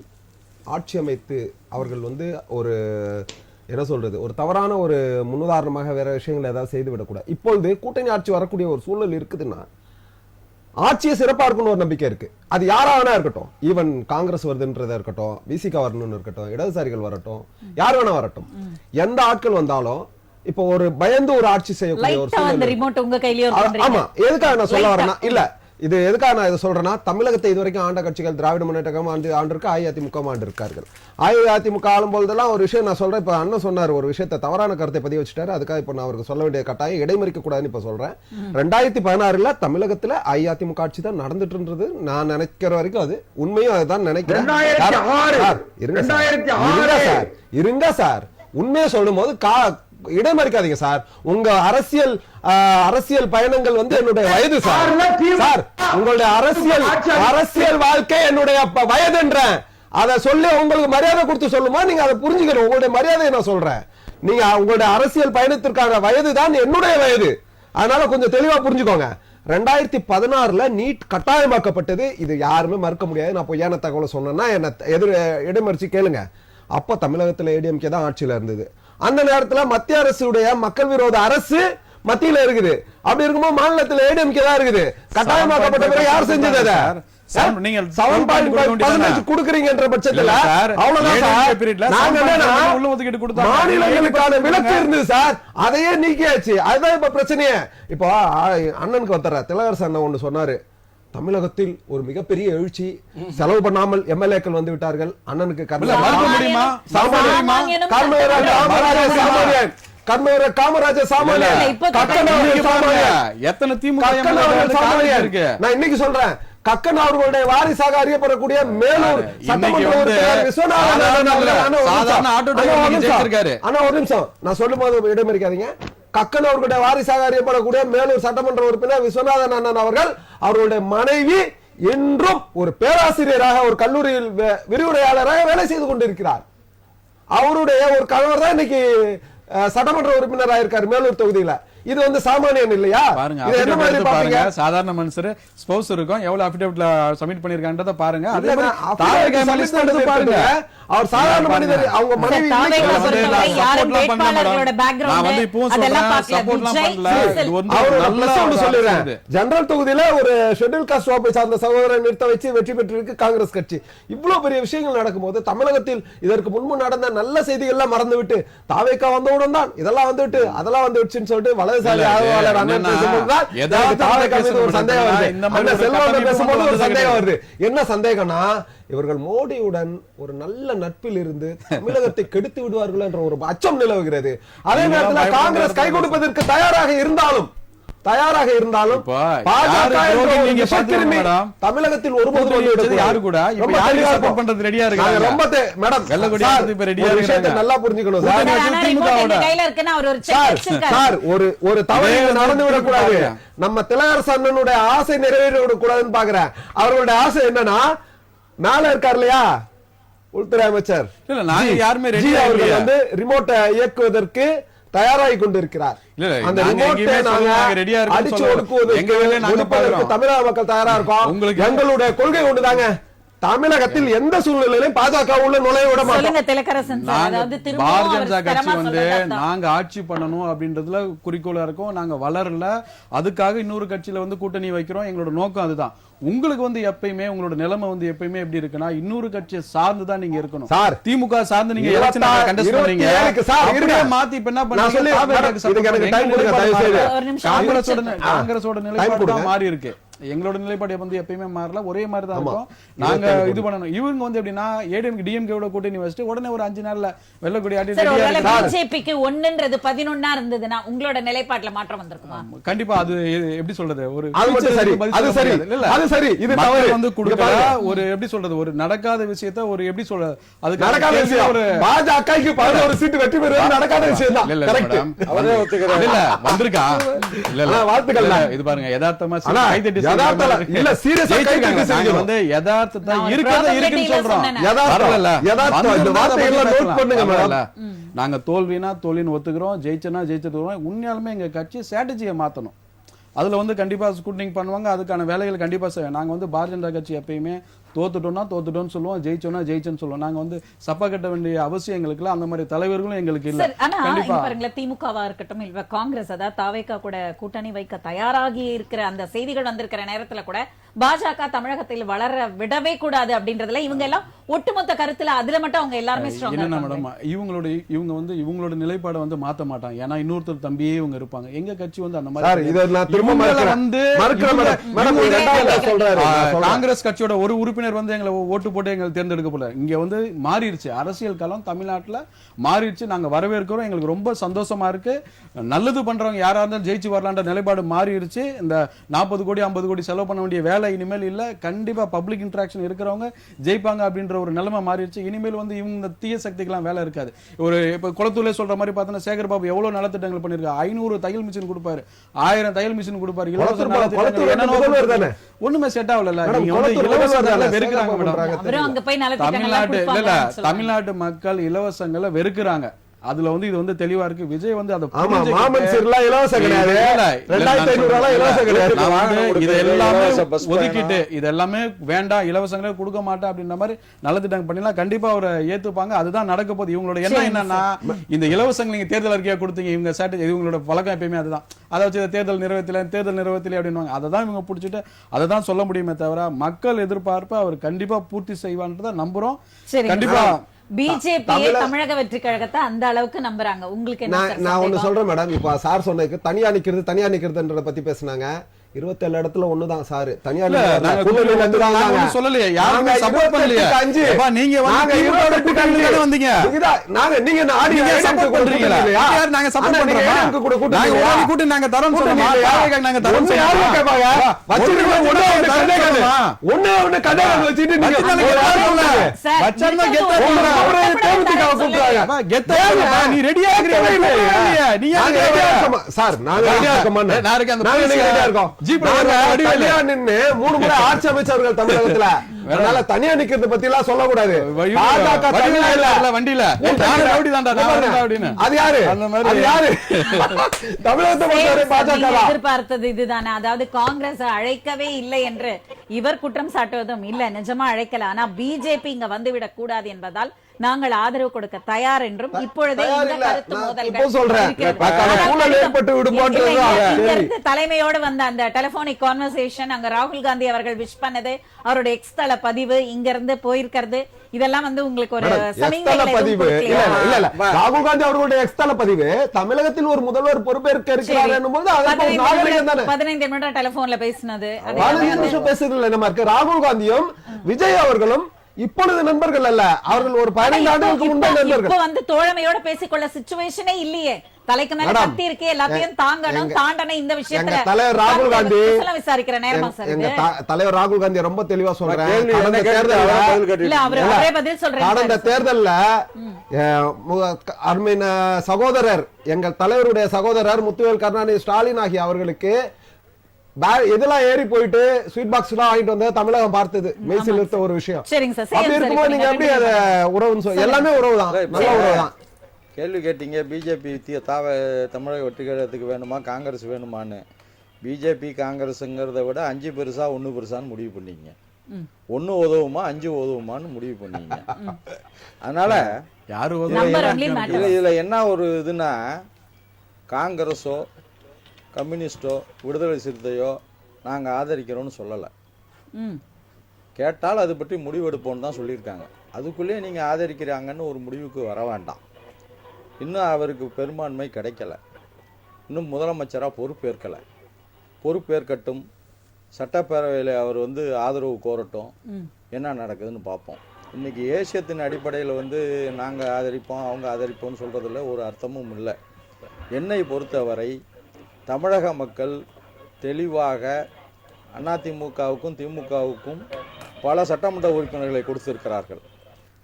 ஆட்சி அமைத்து அவர்கள் வந்து ஒரு என்ன சொல்றது, ஒரு தவறான ஒரு முன்னுதாரணமாக வேற விஷயங்களை ஏதாவது செய்து விடக்கூடாது. இப்பொழுது கூட்டணி ஆட்சி வரக்கூடிய ஒரு சூழல் இருக்குதுன்னா ஆட்சியை சிறப்பா இருக்கணும் ஒரு நம்பிக்கை இருக்கு. அது யாராவனா இருக்கட்டும், ஈவன் காங்கிரஸ் வருதுன்றதா இருக்கட்டும், விசிகா வரணும்னு இருக்கட்டும், இடதுசாரிகள் வரட்டும், யார் வேணா வரட்டும், எந்த ஆட்கள் வந்தாலும் இப்போ ஒரு பயந்து ஒரு ஆட்சி செய்யக்கூடிய ஒரு சூழல். ஆமா, எதுக்காக நான் சொல்ல வரேன்னா, இல்ல இது எதுக்காக நான் இதை சொல்றேன்னா, தமிழகத்தை இதுவரைக்கும் ஆண்ட கட்சிகள் திராவிட முன்னேற்ற கழகம் ஆண்டிருக்கு, அஇஅதிமுக ஆண்டு இருக்கார்கள். அஇஅதிமுக ஆளும்போதெல்லாம் ஒரு விஷயம் நான் சொல்றேன். இப்ப அண்ணன் சொன்னார் ஒரு விஷயத்தை, தவறான கருத்தை பதிவு வச்சுட்டாரு. அதுக்காக இப்ப நான் அவருக்கு சொல்ல வேண்டிய கட்டாயம் இடைமறிக்க கூடாதுன்னு இப்ப சொல்றேன். 2016 தமிழகத்துல அஇஅதிமுக ஆட்சி தான் நடந்துட்டு நான் நினைக்கிற வரைக்கும் அது உண்மையும் அதுதான் நினைக்கிறேன். இருங்க சார், உண்மையை சொல்லும் போது இடைமறிக்காதீங்க சார். உங்க அரசியல் பயணங்கள் வந்து என்னுடைய வயது சார். உங்களுடைய அரசியல் வாழ்க்கை என்னுடைய வயதுன்றேன். அதை சொல்லி உங்களுக்கு மரியாதை கொடுத்து சொல்லுமா, நீங்க அதை புரிஞ்சுக்கணும். உங்களுடைய மரியாதையை நான் சொல்றேன். நீங்க உங்களுடைய அரசியல் பயணத்திற்கான வயது தான் என்னுடைய வயது. அதனால கொஞ்சம் தெளிவா புரிஞ்சுக்கோங்க. 2016 நீட் கட்டாயமாக்கப்பட்டது, இது யாருமே மறுக்க முடியாது. நான் பொய்யான தகவலை சொன்னேன்னா என்ன இடைமறிச்சு கேளுங்க. அப்ப தமிழகத்துல ஏடிஎம்கே தான் ஆட்சியில இருந்தது. அந்த நேரத்துல மத்திய அரசுடைய மக்கள் விரோத அரசு மத்தியில இருக்குது. அப்படி இருக்கும்போது மாநிலத்தில் ஏடிஎம்கே தான் இருக்குது. கட்டாயமாக்கப்பட்ட பிறகு யார் செஞ்சது? அதை நீங்க 7.15 குடுக்குறீங்கன்ற பட்சத்துல மாநிலங்களுக்கான விலக்கு இருந்தது சார், அதையே நீக்கியாச்சு. அதுதான் இப்ப பிரச்சனையே. இப்போ அண்ணனுக்கு வந்துடுற திலகரசன் அண்ணன் ஒண்ணு சொன்னாரு, தமிழகத்தில் ஒரு மிகப்பெரிய எழுச்சி, செலவு பண்ணாமல் எம்எல்ஏக்கள் வந்து விட்டார்கள். அண்ணனுக்கு காமராஜர் சாமானியன். நான் இன்னைக்கு சொல்றேன், கக்கன் அவர்களுடைய வாரிசாக அறியப்படக்கூடிய மேலூர் சட்டமன்ற உறுப்பினர் விஸ்வநாதன் ஒரு நிமிஷம் நான் சொல்லும் போது இடமறிக்காதீங்க. கக்கன் அவர்களுடைய வாரிசாக அறியப்படக்கூடிய மேலூர் சட்டமன்ற உறுப்பினர் விஸ்வநாதன் அண்ணன் அவர்கள் அவர்களுடைய மனைவி இன்றும் ஒரு பேராசிரியராக ஒரு கல்லூரியில் விரிவுரையாளராக வேலை செய்து கொண்டிருக்கிறார். அவருடைய ஒரு கணவர் தான் இன்னைக்கு சட்டமன்ற உறுப்பினராக இருக்காரு மேலூர் தொகுதியில. இது வந்து சாமானியன் இல்லையா? பாருங்க, என்ன மாதிரி பாருங்க, சாதாரண மனுஷர் ஸ்பௌஸ் இருக்கும், எவ்வளவு அஃபிடவிட்ல சப்மிட் பண்ணிருக்காங்கன்றத பாருங்க. அதே மாதிரி பாருங்க, அவர் சாதாரண மனிதர், அவங்க மனைவி நான் வந்து இப்பவும் சொல்றேன், சப்போர்ட்லாம் பண்ணல. இது வந்து நல்ல சொல்லிடுறேன். ஜெனரல் தொகுதியில ஒரு ஷெட்யூல் காஸ்ட் வகுப்பை சார்ந்த சகோதரரை நிறுத்த வச்சு வெற்றி பெற்றிருக்கு காங்கிரஸ் கட்சி. இவ்வளவு பெரிய விஷயங்கள் நடக்கும்போது தமிழகத்தில் இதற்கு முன்பு நடந்த நல்ல செய்திகள்லாம் மறந்துவிட்டு தாவேக்கா வந்தவுடன் தான் இதெல்லாம் வந்துட்டு அதெல்லாம் வந்துடுச்சுன்னு சொல்லிட்டு வலதுசாரி ஆதரவாளர் அண்ணன் பேசும்போதுதான் தாவேக்கா மீது ஒரு சந்தேகம் வருது. அந்த செல்வம் பேசும்போது ஒரு சந்தேகம் வருது. என்ன சந்தேகம்னா, இவர்கள் மோடியுடன் ஒரு நல்ல நட்பில் இருந்து தமிழகத்தை கெடுத்து விடுவார்கள் என்ற ஒரு அச்சம் நிலவுகிறது. அதே நேரத்தில் காங்கிரஸ் கை கொடுப்பதற்கு தயாராக இருந்தாலும் தமிழகத்தில் ஒருபோதும் யாரு கூட சப்போர்ட் பண்றது ரெடியா இருக்காங்க. ரொம்ப மேடம் நல்லா புரிஞ்சுக்கணும் சார். ஒரு தவறு நடந்து விடக்கூடாது. நம்ம திலகரசு அண்ணனுடைய ஆசை நிறைவேற விடக்கூடாதுன்னு பாக்குறேன். அவர்களுடைய ஆசை என்னன்னா, மேல இருக்கார் இல்லையா உள்துறை அமைச்சர், அவர்கள் வந்து ரிமோட்டை இயக்குவதற்கு தயாராகி கொண்டிருக்கிறார். அந்த ரிமோட்டை அடிச்சு ஒடுக்குவதற்கு தமிழக மக்கள் தயாரா இருக்கோம். எங்களுடைய கொள்கை ஒன்றுதாங்க, தமிழகத்தில் எந்த சூழ்நிலையிலும் பாஜக உள்ள நுழைய விட மாட்டோம். பாரதிய ஜனதா கட்சி வந்து நாங்க ஆட்சி பண்ணணும் அப்படின்றதுல குறிக்கோளா இருக்கும். நாங்க வளரல, அதுக்காக இன்னொரு கட்சியில வந்து கூட்டணி வைக்கிறோம். எங்களோட நோக்கம் அதுதான். உங்களுக்கு வந்து எப்பயுமே உங்களோட நிலைமை வந்து எப்பயுமே எப்படி இருக்குன்னா, இன்னொரு கட்சியை சார்ந்துதான் நீங்க இருக்கணும். திமுக சார்ந்து நீங்க மாத்தி இப்ப என்ன பண்ணீங்க, காங்கிரஸோட நிலைப்பாடு மாறி இருக்கு. எங்களோட நிலைப்பாடு வந்து எப்பயுமே மாறல, ஒரே மாதிரி தான் இருக்கும். நாங்க இது பண்ணணும். இவங்க வந்து எப்படின்னா ஏடிஎம்கே டிஎம்கேவோட கூட்டணி வச்சுட்டு உடனே ஒரு 5 நாள்ல வெள்ளக்கொடி ஆட்டி பிஜேபிக்கு 1ன்றது 11 இருந்ததுன்னா உங்களோட நிலைப்பாட்டுல மாற்றம் வந்திருக்குமா? கண்டிப்பா. அது எப்படி சொல்றது, ஒரு வந்து கொடுக்கல, ஒரு எப்படி சொல்றது, ஒரு நடக்காத விஷயத்த ஒரு எப்படி சொல்றது, அதுக்கு நடக்காத விஷயம். ஒரு பாஜகவுக்கு 11 சீட் வெற்றி பெறுவது நடக்காத விஷயம் தான். அவரே ஒத்துக்கிறாரு. இல்ல வந்திருக்கா? இல்ல வாழ்த்துக்கள். இது பாருங்க, யதார்த்தமா கைதட்டி இல்ல சீரியஸா கைதட்டி வந்து யதார்த்தத்தை இருக்கறத இருக்குன்னு சொல்றோம். யதார்த்தம் இந்த வார்த்தைகளை நோட் பண்ணுங்க மேடம். நாங்க தோல்வினா தோல்வின்னு ஒத்துக்கிறோம், ஜெயிச்சனா ஜெயிச்சிட்டு. உண்மையாலுமே எங்க கட்சி ஸ்ட்ராட்டஜியை மாத்தணும். அதுல வந்து கண்டிப்பா ஸ்கூட்டனிங் பண்ணுவாங்க, அதுக்கான வேலைகள் கண்டிப்பா செய்வோம். நாங்க வந்து பாரதிய ஜனதா கட்சி எப்பயுமே தோத்துட்டோம்னு சொல்லுவோம், ஜெயிச்சோம்னா ஜெயிச்சோன்னு சொல்லுவோம். நாங்க வந்து சப்பா கட்ட வேண்டிய அவசியம் எங்களுக்கு அந்த மாதிரி தலைவர்களும் எங்களுக்கு இல்ல. கண்டிப்பா பாருங்களேன், திமுகவா இருக்கட்டும் இல்ல காங்கிரஸ், அதாவது தாவேகா கூட கூட்டணி வைக்க தயாராகி இருக்கிற அந்த செய்திகள் வந்திருக்கிற நேரத்துல கூட பாஜக தமிழகத்தில் வளர விடவே கூடாது அப்படின்றதுல இவங்க எல்லாம் ஒட்டுமொத்த கருத்துல அதுல மட்டும் அவங்க எல்லாருமே என்ன மேடம், இவங்களோட நிலைப்பாடை வந்து மாத்த மாட்டாங்க. ஏன்னா இன்னொருத்தர் தம்பியே இவங்க இருப்பாங்க. எங்க கட்சி வந்து அந்த மாதிரி காங்கிரஸ் கட்சியோட ஒரு உறுப்பினர் வந்து எங்களை ஓட்டு போட்டு எங்களை தேர்ந்தெடுக்க போல. இங்க வந்து மாறிடுச்சு அரசியல் களம், தமிழ்நாட்டுல மாறிடுச்சு. நாங்க வரவேற்கிறோம், எங்களுக்கு ரொம்ப சந்தோஷமா இருக்கு. நல்லது பண்றவங்க யாரா இருந்தாலும் ஜெயிச்சு வரலான்ற நிலைப்பாடு மாறிடுச்சு. இந்த 40 கோடி 50 கோடி செலவு பண்ண வேண்டிய வேலை இனிமேல் இல்ல. கண்டிப்பா பப்ளிக் இன்டராக்ஷன் இருக்கிறவங்க ஜெயிப்பாங்க அப்படின்ற ஒரு நிலைமை மாறிடுச்சு. இனிமேல் வந்து இவங்க தீய சக்திக்கெல்லாம் வேலை இருக்காது. ஒரு இப்ப குளத்தூர்ல சொல்ற மாதிரி பார்த்தோன்னா சேகர் பாபு எவ்வளவு நலத்திட்டங்கள் பண்ணிருக்காரு. 500 தையல் மிஷின் கொடுப்பாரு, 1000 தையல் மிஷின் கொடுப்பாரு. இலவச நலத்திட்டங்கள் ஒண்ணுமே செட் ஆகல. நீங்க வந்து இலவச வெறுக்கிறாங்க மேடம். தமிழ்நாட்டு மக்கள் இலவசங்களை வெறுக்கிறாங்க. அதுல வந்து இது வந்து தெளிவா இருக்கு. விஜய் வந்து அதை ஒதுக்கிட்டு இதெல்லாமே வேண்டாம், இலவசங்களே கொடுக்க மாட்டேன் அப்படின்ற மாதிரி நலத்திட்டம் பண்ணிலாம் கண்டிப்பா அவரை ஏத்துப்பாங்க. அதுதான் நடக்க போகுது. இவங்களோட எண்ணம் என்னன்னா, இந்த இலவசங்கள் நீங்க தேர்தல் அறிக்கையா கொடுத்தீங்க, இவங்க ஸ்ட்ராட்டஜி, இவங்களோட பழக்கம் எப்பயுமே அதுதான். அதை வச்சு தேர்தல் நிறைவேற்றல அப்படின்வாங்க. அதை தான் இவங்க பிடிச்சிட்டு அதை தான் சொல்ல முடியுமே தவிர மக்கள் எதிர்பார்ப்பு அவர் கண்டிப்பா பூர்த்தி செய்வான்றதை நம்புறோம். கண்டிப்பா பிஜேபி தமிழக வெற்றி கழகத்தை அந்த அளவுக்கு நம்புறாங்க. உங்களுக்கு நான் ஒண்ணு சொல்றேன் மேடம். இப்ப சார் சொன்னதுக்கு தனியா நிக்கிறதுன்றத பத்தி பேசினாங்க. 27 இடத்துல ஒண்ணுதான் சார். தனியார் இல்ல, நாங்க கூட்டணியில இருந்து தான் நாங்க வந்தாங்க. ஒண்ணும் சொல்லலையே. யாருமே நாங்க support பண்ணலையே. 28 அப்பா, நீங்க வந்து நாங்க திமுக வோட 28 கூட்டணியில தானே வந்தீங்க. நீங்க support பண்றீங்களா? யார் நாங்க support பண்றோமா? நாங்க உடனே கூட்டி நாங்க தரோம்னு சொன்னோமா? யாருக்கு நாங்க தரோம்னு சொன்னோமா? ஒண்ணு கதைகள் வச்சிட்டு நீங்க சார், வச்சா கெத்தா இருக்கட்டும். போடுறா. அவரே தேமுதிக கூப்பிடுறாங்க. அப்பா, கெத்தா இல்லப்பா. நீ ரெடியா இருக்கிறீங்க? நீ நாங்க ரெடியா இருக்கோமா? சார், நாங்க ரெடியா இருக்கோமா? நான் இருக்கேன். அந்த நாங்க police ரெடியா இருக்கோம். ஜீப்ல நாங்க வடிவேலு. தனியா நின்னு 3 முறை ஆட்சி அமைச்சர்கள் தமிழகத்துல. அதனால தனியா நிக்கிறது பத்தி எல்லாம் சொல்லக்கூடாது. பாஜக தனியா இல்ல. வண்டியில நானும் ரவுடி தான்டா, நான் ரவுடின்னு. அது யாரு? அந்த மாதிரி. அது யாரு? தமிழகத்தை பொறுத்தவரை பாஜக நீங்க தான். எதிர்பார்த்தது இதுதானே, அதாவது காங்கிரஸ் அழைக்கவே இல்லை என்று இவர் குற்றம் சாட்டுவதும் இல்ல, நிஜமா அழைக்கல, ஆனா பிஜேபி இங்க வந்துவிடக் கூடாது என்பதால் நாங்கள் ஆதரவு கொடுக்க தயார் என்றும் இப்பொழுதே தயார் இந்த இல்ல. கருத்து நான் மோதல்கள் இப்போ சொல்றேன். இருக்கிறது. அதுக்கான ஆனால் சூழல் ஏற்பட்டு விடுமோன்றது இல்லைங்க, தான். இங்க சரி. இருந்து தலைமையோடு வந்த அந்த டெலிபோனிக் கான்வர்சேஷன், அங்க ராகுல் காந்தி அவர்கள் விஷ் பண்ணது, அவருடைய எக்ஸ் தள பதிவு, இங்க இருந்து போயிருக்கிறது, இதெல்லாம் வந்து உங்களுக்கு ஒரு எக்ஸ்தல பதிவு இல்ல ராகுல் காந்தி அவர்களுடைய எக்ஸ்தல பதிவு தமிழகத்தில் ஒரு முதல்வர் பொறுப்பேற்க இருக்கிறார் என்னும்போது அதற்கு ஒரு நாகரிகம் தானே. 15 நிமிடம் டெலிபோன்ல பேசினது, 15 நிமிஷம் பேசுறதுல நம்ம இருக்கு. ராகுல் காந்தியும் விஜய் அவர்களும் இப்பொழுது நண்பர்கள் அல்ல, அவர்கள் ஒரு 15 ஆண்டுகளுக்கு முன்பே நண்பர்கள். இப்போ வந்து தோழமையோட பேசிக்கொள்ள சிச்சுவேஷனே இல்லையே, தலைக்கு மேல மேடம், கத்தி இருக்கு, எல்லாத்தையும் தாங்கணும், தாண்டன இந்த விஷயத்துல எங்க தலைவர் ராகுல் காந்தி விசாரிக்கிற நேரமா சார் எங்க இது? தலைவர் ராகுல் காந்தி ரொம்ப தெளிவா சொல்றேன். கேள்வி கடந்த என்ன தேர்தல்ல இல்ல, அவரே பதில் சொல்றேன். கடந்த தேர்தல்ல அருமையான சகோதரர், எங்கள் தலைவருடைய சகோதரர் முத்துவேல் கருணாநிதி ஸ்டாலின் ஆகிய அவர்களுக்கு இதெல்லாம் ஏறி போயிட்டு ஸ்வீட் பாக்ஸ் எல்லாம் வாங்கிட்டு வந்து தமிழகம் பார்த்தது மெய்சில் இருந்த ஒரு விஷயம். சரிங்க சார், அப்படி இருக்கும்போது நீங்க எப்படி அத உறவுன்னு சொல்ல? எல்லாமே உறவு தான், நல்ல உறவு தான். கேள்வி கேட்டீங்க, பிஜேபி தமிழக வெற்றி கழகத்துக்கு வேணுமா காங்கிரஸ் வேணுமான்னு. பிஜேபி காங்கிரஸுங்கிறத விட 5 பெருசா 1 பெருசான்னு முடிவு பண்ணீங்க. 1 உதவுமா 5 உதவுமான்னு முடிவு பண்ணீங்க. அதனால யாரு இதுல என்ன ஒரு இதுன்னா, காங்கிரஸோ கம்யூனிஸ்டோ விடுதலை சிறுத்தையோ நாங்க ஆதரிக்கிறோம்னு சொல்லலை. கேட்டால் அது பற்றி முடிவெடுப்போம்னு தான் சொல்லியிருக்காங்க. அதுக்குள்ளேயே நீங்க ஆதரிக்கிறாங்கன்னு ஒரு முடிவுக்கு வர வேண்டாம். இன்னும் அவருக்கு பெரும்பான்மை கிடைக்கல, இன்னும் முதலமைச்சராக பொறுப்பேற்கலை. பொறுப்பேற்கட்டும், சட்டப்பேரவையில் அவர் வந்து ஆதரவு கோரட்டும், என்ன நடக்குதுன்னு பார்ப்போம். இன்னைக்கு ஏசியத்தின் அடிப்படையில் வந்து நாங்கள் ஆதரிப்போம் அவங்க ஆதரிப்போம்னு சொல்கிறதுல ஒரு அர்த்தமும் இல்லை. என்னை பொறுத்தவரை தமிழக மக்கள் தெளிவாக அதிமுகவுக்கும் திமுகவுக்கும் பல சட்டமன்ற உறுப்பினர்களை கொடுத்திருக்கிறார்கள்.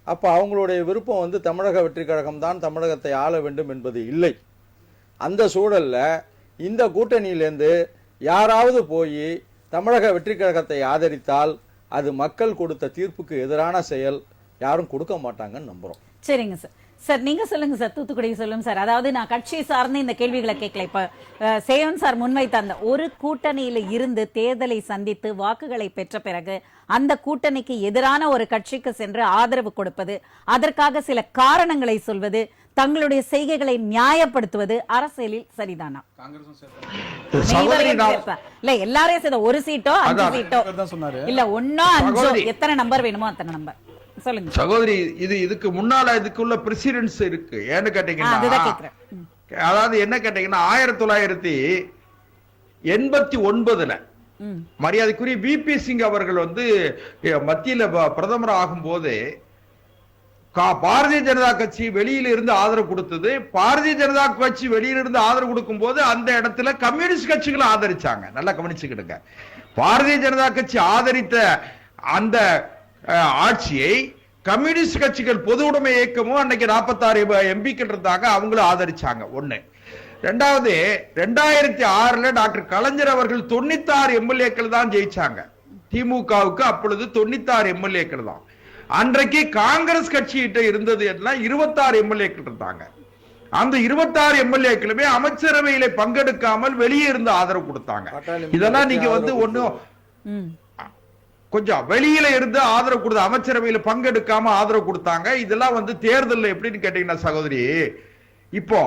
அப்போ அவங்களுடைய விருப்பம் வந்து தமிழக வெற்றி கழகம் தான் தமிழகத்தை ஆள வேண்டும் என்பது இல்லை. அந்த சூழலில் இந்த கூட்டணியிலேருந்து யாராவது போய் தமிழக வெற்றி கழகத்தை ஆதரித்தால் அது மக்கள் கொடுத்த தீர்ப்புக்கு எதிரான செயல், யாரும் கொடுக்க மாட்டாங்கன்னு நம்புகிறோம். சரிங்க சார். சார் நீங்க சொல்லுங்க சார், தூத்துக்குடி சொல்லுங்க சார். அதாவது நான் கட்சி சார்ந்து இந்த கேள்விகளை கேட்கல. இப்ப சேவன் சார் முன்வைத்த அந்த ஒரு கூட்டணியில இருந்து தேர்தலை சந்தித்து வாக்குகளை பெற்ற பிறகு அந்த கூட்டணிக்கு எதிரான ஒரு கட்சிக்கு சென்று ஆதரவு கொடுப்பது, அதற்காக சில காரணங்களை சொல்வது, தங்களுடைய செய்கைகளை நியாயப்படுத்துவது அரசியலில் சரிதானா? இல்ல எல்லாரையும் சேர்ந்த ஒரு சீட்டோ 5 சீட்டோ இல்ல 1 5 எத்தனை நம்பர் வேணுமோ அத்தனை நம்பர் சொல்லுங்க சகோதரி. இதுக்கு முன்னால இதுக்குள்ள பிரசிடென்ஸ் இருக்கு. ஏன்னு கேட்டீங்கன்னா, அதாவது என்ன கேட்டீங்கன்னா 1989 மரியாதைக்குரிய விபி சிங் அவர்கள் வந்து மத்தியில பிரதமர் ஆகும் போது பாரதிய ஜனதா கட்சி வெளியில இருந்து ஆதரவு கொடுத்தது. பாரதிய ஜனதா கட்சி வெளியில இருந்து ஆதரவு கொடுக்கும் போது அந்த இடத்துல கம்யூனிஸ்ட் கட்சிகளை ஆதரிச்சாங்க. நல்லா கவனிச்சுக்கிடுங்க. பாரதிய ஜனதா கட்சி ஆதரித்த அந்த ஆட்சியை கம்யூனிஸ்ட் கட்சிகள் பொது உடைமை இயக்கமும் அன்னைக்கு 46 எம்பிக்கள் இருந்தாங்க, அவங்களும் ஆதரிச்சாங்க. ஒண்ணு. ரெண்டாவது, 2006 டாக்டர் கலைஞர் அவர்கள் 96 எம்எல்ஏக்கள் தான் ஜெயிச்சாங்க. திமுகவுக்கு அப்பொழுது 96 எம்எல்ஏக்கள் தான். அன்றைக்கு காங்கிரஸ் கட்சியிட்ட இருந்தது எல்லாம் 26 எம்எல்ஏக்கள் இருந்தாங்க. அந்த 26 எம்எல்ஏக்களுமே அமைச்சரவையில பங்கெடுக்காமல் வெளியே இருந்து ஆதரவு கொடுத்தாங்க. இதெல்லாம் நீங்க வந்து ஒன்னும் கொஞ்சம் வெளியில இருந்து ஆதரவு கொடுத்த, அமைச்சரவையில பங்கெடுக்காம ஆதரவு கொடுத்தாங்க. இதெல்லாம் வந்து தேர்தல் எப்படின்னு கேட்டீங்கன்னா சகோதரி, இப்போ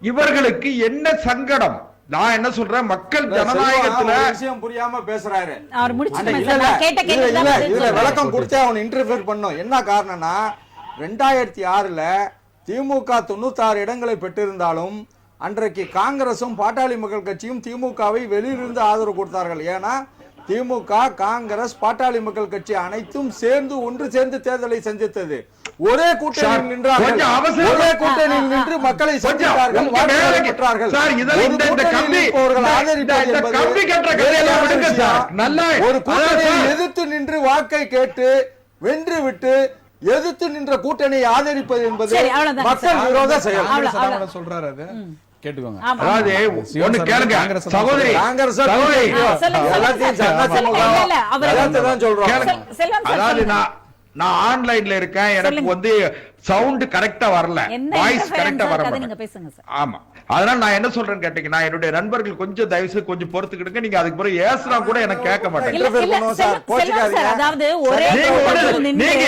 இவர்களுக்கு என்ன சங்கடம்? நான் என்ன சொல்றேன், மக்கள் ஜனநாயகத்துல விஷயம் புரியாம பேசுறாரு. இதுல விளக்கம் கொடுத்து அவன் இன்டர்ஃபியர் பண்ணும். என்ன காரணம்னா 2006 திமுக 96 இடங்களை பெற்றிருந்தாலும் அன்றைக்கு காங்கிரசும் பாட்டாளி மக்கள் கட்சியும் திமுகவை வெளியிலிருந்து ஆதரவு கொடுத்தார்கள். ஏன்னா திமுக, காங்கிரஸ், பாட்டாளி மக்கள் கட்சி அனைத்தும் சேர்ந்து ஒன்று சேர்ந்து தேர்தலை சந்தித்தது. ஒரே கூட்டணியில் நின்றார்கள், ஒரே கூட்டணியில் நின்று மக்களை சந்தித்தார்கள், வாக்குகளை பெற்றார்கள். ஒரு கூட்டணியை எதிர்த்து நின்று வாக்கை கேட்டு வென்று விட்டு எதிர்த்து நின்ற கூட்டணியை ஆதரிப்பது என்பது மக்கள் விரோத செயல். சொல்றாரு அது கேட்டுக்கோங்க. அதாவது ஒண்ணு கேளுங்க சகோதரி, காங்கிரஸ் அதாவது நான் ஆன்லைன்ல இருக்கேன், எனக்கு வந்து சவுண்ட் கரெக்டா வரல, வாய்ஸ் கரெக்டா வரல. ஆமா, அதனால நான் என்ன சொல்றேன்னு கேட்டீங்கன்னா, என்னுடைய நண்பர்கள் கொஞ்சம் தயவுசெய்து கொஞ்சம் பொறுத்துக்கிடுங்க. நீங்க அதுக்கு பிறகு ஏசுனா கூட எனக்கு கேட்க மாட்டேன். அதாவது ஒரே நீங்க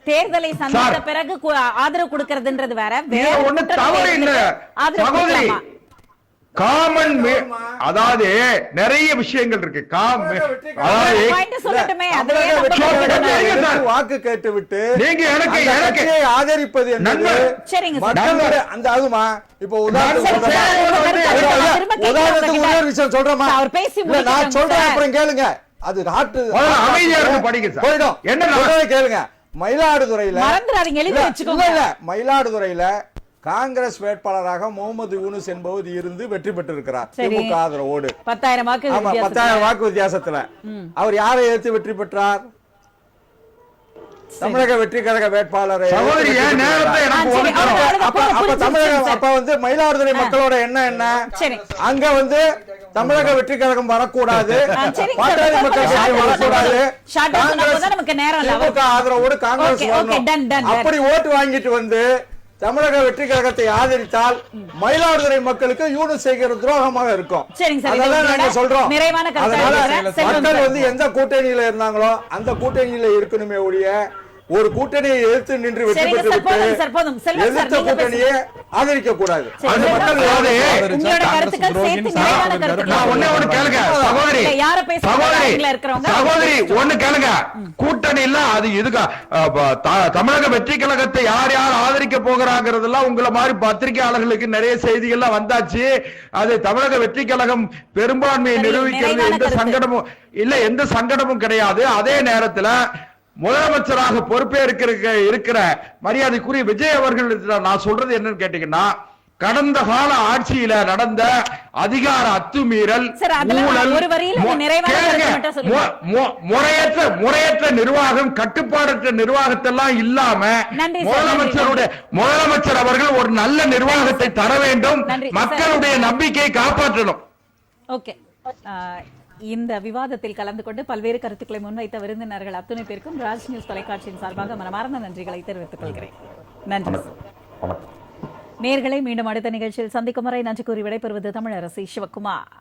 தேர்தலை சந்தித்த பிறகு ஆதரவு கொடுக்கிறதுன்றது வேற, ஒண்ணு தவறு இல்ல சகோதரி. காமன், அதாவது நிறைய விஷயங்கள் இருக்கு. வாக்கு கேட்டு விட்டு நீங்க எனக்கு ஆதரிப்பது அந்த ஆகுமா? இப்ப உதாரணத்துக்கு ஒரு விஷயம் சொல்றேமா, நான் சொல்றேன் அப்புறம் கேளுங்க. அது அமைதியா இருக்கு, படிக்க போயிடும். என்ன கேளுங்க. மயிலாடுதுறையில காங்கிரஸ் வேட்பாளராக முகமது யூனுஸ் என்பவர் இருந்து வெற்றி பெற்றிருக்கிறார் திமுக ஆதரவோடு 10,000 வாக்கு வித்தியாசத்துல. அவர் யாரை எதிர்த்து வெற்றி பெற்றார்? தமிழக வெற்றி கழக வேட்பாளரை. அப்ப வந்து மயிலாடுதுறை மக்களோட என்ன அங்க வந்து தமிழக வெற்றி கழகம் வரக்கூடாது, பாட்டாளி மக்கள் கட்சி வரக்கூடாது, திமுக ஆதரவோடு காங்கிரஸ் அப்படி ஓட்டு வாங்கிட்டு வந்து தமிழக வெற்றி கழகத்தை ஆதரித்தால் மயிலாடுதுறை மக்களுக்கு யூனுஸ் செய்கிற துரோகமாக இருக்கும். அதெல்லாம் நாங்க சொல்றோம். அதனால மக்கள் வந்து எந்த கூட்டணியில இருந்தாங்களோ அந்த கூட்டணியில இருக்கணுமே ஒழிய ஒரு கூட்டணியை எதிர்த்து நின்று வெற்றி பெற்று எதிர்த்த கூட்டணியை ஆதரிக்க கூடாது. கூட்டணியில அது இதுக்கு தமிழக வெற்றி கழகத்தை யார் யார் ஆதரிக்க போகிறாங்கிறதெல்லாம் உங்களை மாதிரி பத்திரிகையாளர்களுக்கு நிறைய செய்திகள்லாம் வந்தாச்சு. அது தமிழக வெற்றி கழகம் பெரும்பான்மையை நிரூபிக்கிறது எந்த சங்கடமும் இல்ல, எந்த சங்கடமும் கிடையாது. அதே நேரத்துல முதலமைச்சராக இருக்கிற மரியாதைக்குரிய விஜய் அவர்கள் நான் சொல்றது என்னன்னு கேட்டீங்கன்னா, கடந்த கால ஆட்சியில நடந்த அதிகார அத்துமீறல், முறையற்ற நிர்வாகம், கட்டுப்பாடற்ற நிர்வாகத்தெல்லாம் இல்லாம முதலமைச்சர் அவர்கள் ஒரு நல்ல நிர்வாகத்தை தர வேண்டும், மக்களுடைய நம்பிக்கையை காப்பாற்றணும். ஓகே, இந்த விவாதத்தில் கலந்து கொண்டு பல்வேறு கருத்துக்களை முன்வைத்த விருந்தினர்கள் அத்துணை பேருக்கும் ராஜ் நியூஸ் தொலைக்காட்சியின் சார்பாக மனமார்ந்த நன்றிகளை தெரிவித்துக் கொள்கிறேன். நன்றி. நேயர்களை மீண்டும் அடுத்த நிகழ்ச்சியில் சந்திக்கும் வரை நன்றி கூறி விடைபெறுவது தமிழரசி சிவகுமார்.